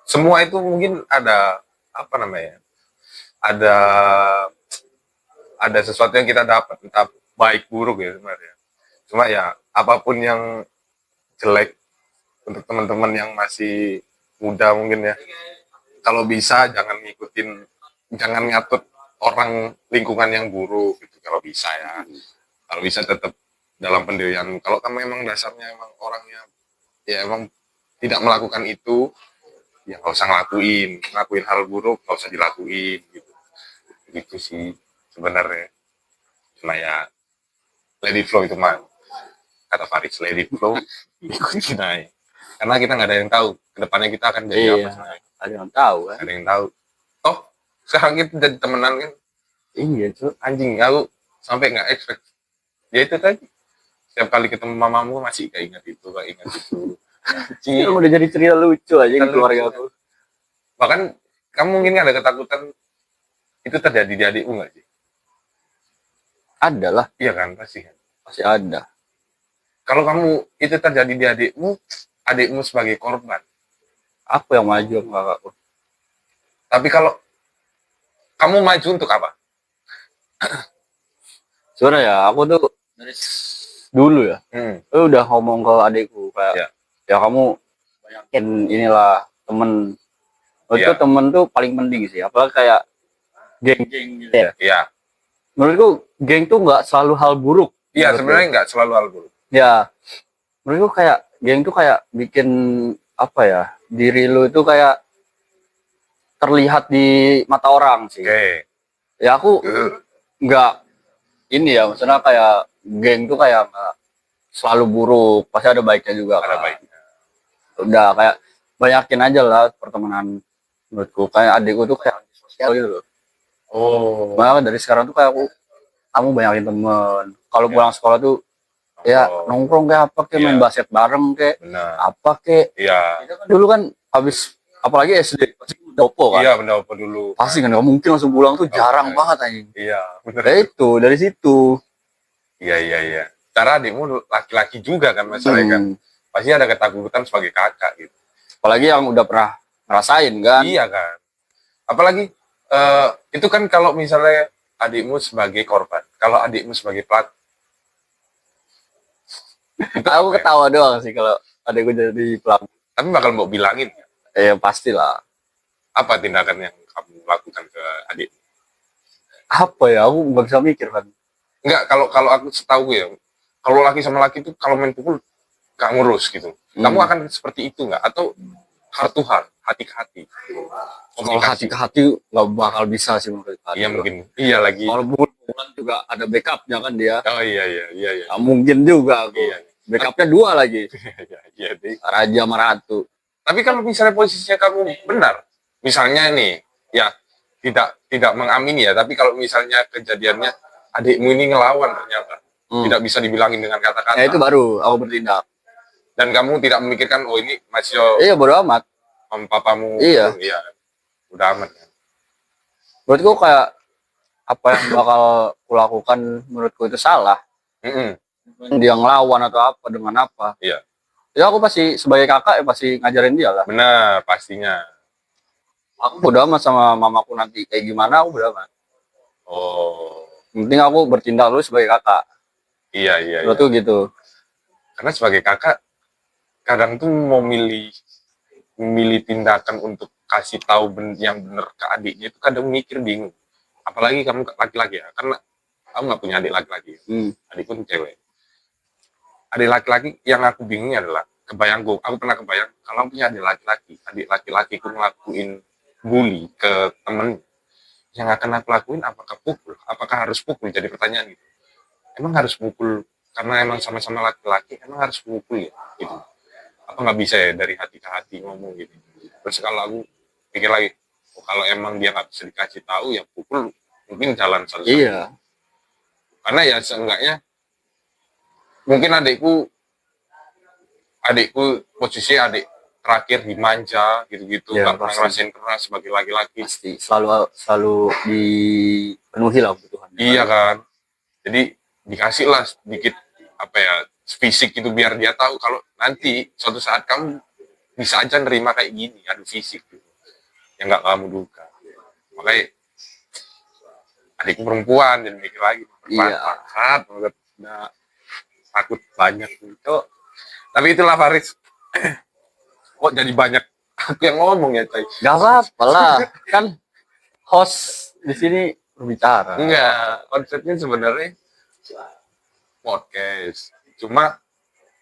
Semua itu mungkin ada apa namanya? Ada sesuatu yang kita dapat, entah baik buruk ya sebenarnya. Cuma ya apapun yang jelek untuk teman-teman yang masih muda mungkin ya. Kalau bisa jangan ngatur orang lingkungan yang buruk gitu kalau bisa ya. Kalau bisa tetap dalam pendirian. Kalau kamu emang dasarnya emang orangnya ya emang tidak melakukan itu, ya nggak usah ngelakuin hal buruk nggak usah dilakuin gitu. Gitu sih sebenarnya. Cuma ya let it flow itu mah kata Faris, let it flow, ikutin aja. Karena kita nggak ada yang tahu kedepannya kita akan jadi apa Iya, sebenarnya. ada yang tahu kan. Ada yang tahu. Oh, sekarang kita jadi temenan kan, Iya tuh. anjing aku sampai nggak expect. Ya itu tadi. Setiap kali ketemu mamamu masih kayak ingat itu, kayak ingat itu. Ini udah jadi cerita lucu aja di Cerita keluarga lucu. aku. Bahkan kamu mungkin ada ketakutan itu terjadi di adikmu nggak sih? Ada lah, Iya kan, pasti kan. pasti ada. Kalau kamu itu terjadi di adikmu sebagai korban. Aku yang maju sama kakakku. Tapi kalau kamu maju untuk apa? Sebenarnya ya, aku tuh dari dulu ya, udah ngomong ke adikku kayak, Ya. ya kamu banyakin inilah temen. Itu Iya. temen tuh paling penting sih, apalagi kayak geng-geng gitu ya. Iya. Menurutku geng tuh nggak selalu hal buruk. Iya, Menurutku. sebenarnya nggak selalu hal buruk. Ya, menurutku kayak geng tuh kayak bikin apa ya, diri lu itu kayak terlihat di mata orang sih. Oke. Ya aku nggak ini ya, maksudnya kayak geng tuh kayak nggak selalu buruk, pasti ada baiknya juga Ada kan. baiknya. Udah kayak banyakin aja lah pertemanan. Menurutku kayak adikku tuh kayak sosial gitu loh. Oh. Makanya dari sekarang tuh kayak kamu banyakin temen. Kalau Ya. pulang sekolah tuh ya Oh. nongkrong kayak apa kayak main Iya. basket bareng kayak Benar. apa kayak Iya. dulu kan habis apalagi SD pasti dopo kan. Iya, benar apa dulu. Pasti kan nggak mungkin langsung pulang tuh jarang Oke. banget anjing. Iya, benar. Ya itu dari situ. Iya. Cara adikmu laki-laki juga kan masalahnya kan. Pasti ada ketakutan sebagai kakak gitu. Apalagi yang udah pernah ngerasain kan. Iya kan. Apalagi itu kan kalau misalnya adikmu sebagai korban, kalau adikmu sebagai pelaku. Aku ketawa doang sih kalau adikku jadi pelaku. Tapi bakal mau bilangin Ya pastilah. apa tindakan yang kamu lakukan ke adik? Apa ya? Aku nggak bisa mikir kan. Enggak, kalau aku setahu ya, kalau laki sama laki itu kalau main pukul gak ngurus gitu. Kamu akan seperti itu nggak? Atau heart to heart, hati ke hati? Kalau hati ke hati nggak bakal bisa sih menurut aku. Iya mungkin. Iya lagi. Kalau bulan juga ada backupnya kan dia. Oh iya. Nggak mungkin juga aku. Iya. Backupnya dua lagi. Iya deh. Raja sama Ratu. Tapi kalau misalnya posisinya kamu benar, misalnya nih, ya tidak mengamini ya, tapi kalau misalnya kejadiannya adikmu ini ngelawan ternyata, tidak bisa dibilangin dengan kata-kata. Ya itu baru aku bertindak. Dan kamu tidak memikirkan, oh ini masih Iya bodo amat. papamu. Iya. Iya. Udah amat. Menurutku kayak apa yang bakal kulakukan menurutku itu salah. Dia ngelawan atau apa dengan apa. Iya. Ya aku pasti sebagai kakak ya pasti ngajarin dia lah. Benar, pastinya. Aku bodo amat sama mamaku nanti kayak gimana aku bodo amat. Oh. Yang penting aku bertindak dulu sebagai kakak. Iya. Menurutku gitu. Karena sebagai kakak, kadang tuh mau milih tindakan untuk kasih tahu yang benar ke adiknya itu kadang mikir bingung. Apalagi kamu laki-laki ya, karena kamu nggak punya adik laki-laki. Adik pun cewek. Adik laki-laki yang aku bingungnya adalah aku pernah kebayang kalau punya adik laki-laki aku ngelakuin bully ke temen, yang akan aku lakuin apakah harus pukul, jadi pertanyaan gitu. Emang harus pukul karena emang sama-sama laki-laki, emang harus pukul ya gitu. Apa nggak bisa ya dari hati ke hati ngomong gitu. Terus kalau aku pikir lagi, kalau emang dia nggak bisa dikasih tahu ya pukul, mungkin jalan satu-satu. Iya. Karena ya seenggaknya mungkin adikku posisi adik terakhir dimanja gitu-gitu, Ya, nggak pernah ngerasain keras sebagai laki-laki. Pasti selalu dipenuhi lah kebutuhan. Iya kan, jadi dikasih lah sedikit apa ya, fisik itu biar dia tahu kalau nanti suatu saat kamu bisa aja nerima kayak gini, adu fisik gitu. Yang nggak kamu duga. Makanya adikku perempuan jadi mikir lagi. Bermanfaat banget. Nah, takut banyak gitu. Tapi itulah Faris. Kok jadi banyak aku yang ngomong ya, coy? Gak apa-apa lah, kan host di sini berbicara. Enggak, konsepnya sebenarnya podcast. Cuma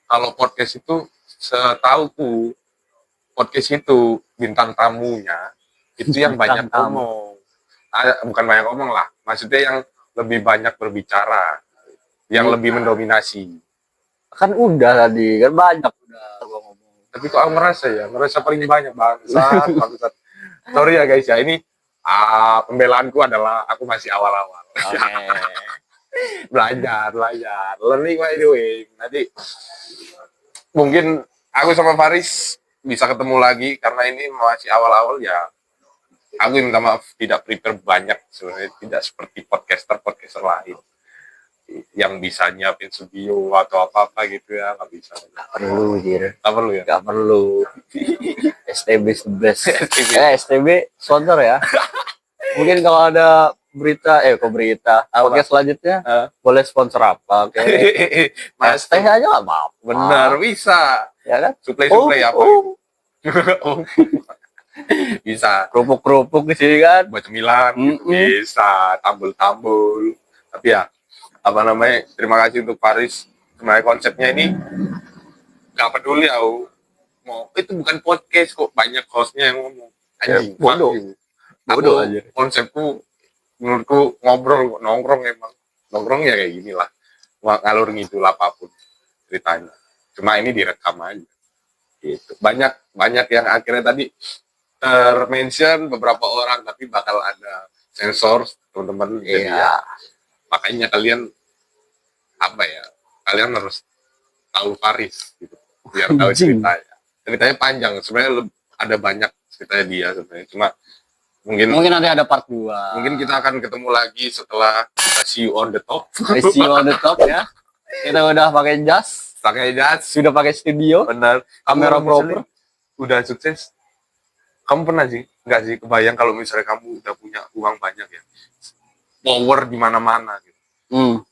kalau podcast itu setauku podcast itu bintang tamunya itu yang banyak Bintang tamu. ngomong. Bukan banyak ngomong lah, maksudnya yang lebih banyak berbicara, yang lebih mendominasi. Kan udah tadi, kan banyak udah gua ngomong. Tapi kok aku ngerasa paling banyak bangsat. Sorry ya guys ya, ini pembelaanku adalah aku masih awal-awal. Oke. belajar, learning by doing. Nanti mungkin aku sama Faris bisa ketemu lagi karena ini masih awal-awal ya. Aku minta maaf tidak prepare banyak sebenarnya, tidak seperti podcaster lain yang bisa nyiapin studio atau apa-apa gitu ya, nggak bisa. Gak perlu, Jir. Nggak perlu ya? Gak perlu. STB is the best. STB. STB sponsor ya. Mungkin kalau ada berita, podcast selanjutnya, boleh sponsor apa? Oke. Mas Teh aja gak apa-apa. benar bisa. Ya kan? Suplai apa? Oh. Bisa Kerupuk-kerupuk di sini kan. buat cemilan gitu. Bisa tambul-tambul. Tapi ya apa namanya, terima kasih untuk Faris. Sebenarnya konsepnya ini nggak peduli aku mau itu bukan podcast kok, banyak hostnya yang ngomong anjing. Bodoh. Aku Bodoh aja. konsepku menurutku ngobrol nongkrong, emang nongkrong ya kayak gini lah, ngalur ngidul apapun ceritanya, cuma ini direkam aja gitu. Banyak yang akhirnya tadi termention beberapa orang tapi bakal ada sensor teman-teman. Jadi ya, makanya kalian kalian harus tahu Faris gitu biar tahu ceritanya panjang sebenarnya, ada banyak ceritanya dia sebenarnya, cuma mungkin nanti ada part 2. mungkin kita akan ketemu lagi setelah kita see you on the top. See you on the top ya. Kita udah pakai jas, sudah pakai studio, benar, kamera misalnya proper. udah sukses. Kamu pernah sih nggak sih kebayang kalau misalnya kamu udah punya uang banyak ya, power di mana-mana gitu.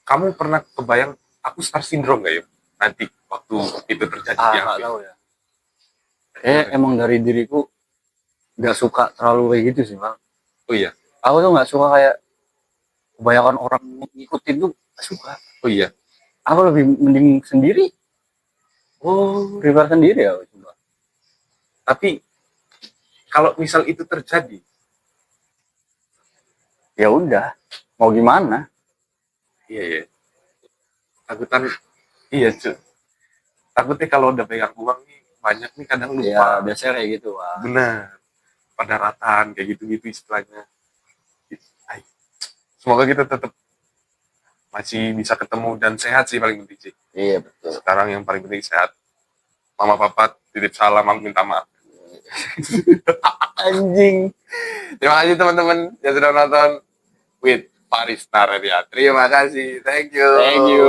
Kamu pernah kebayang aku star syndrome nggak ya nanti waktu itu terjadi? Nggak tahu ya. Emang dari diriku nggak suka terlalu kayak gitu sih, Bang. Oh iya. Aku tuh nggak suka kayak kebanyakan orang ngikutin tuh, nggak suka. Oh iya. Aku lebih mending sendiri. Prepare sendiri ya, coba. Tapi kalau misal itu terjadi, ya udah, mau gimana? iya. Takutan, iya cuy. Takutnya kalau udah pegang uang nih banyak nih kadang lupa. Ya biasanya kayak gitu, Wak. Benar. Pada rataan kayak gitu-gitu istilahnya. Semoga kita tetap masih bisa ketemu dan sehat sih paling penting sih. Iya betul. Sekarang yang paling penting sehat. Mama papa titip salam, aku minta maaf. Anjing. Terima kasih teman-teman yang sudah nonton with Faris Naradia. Terima kasih. Thank you. Thank you.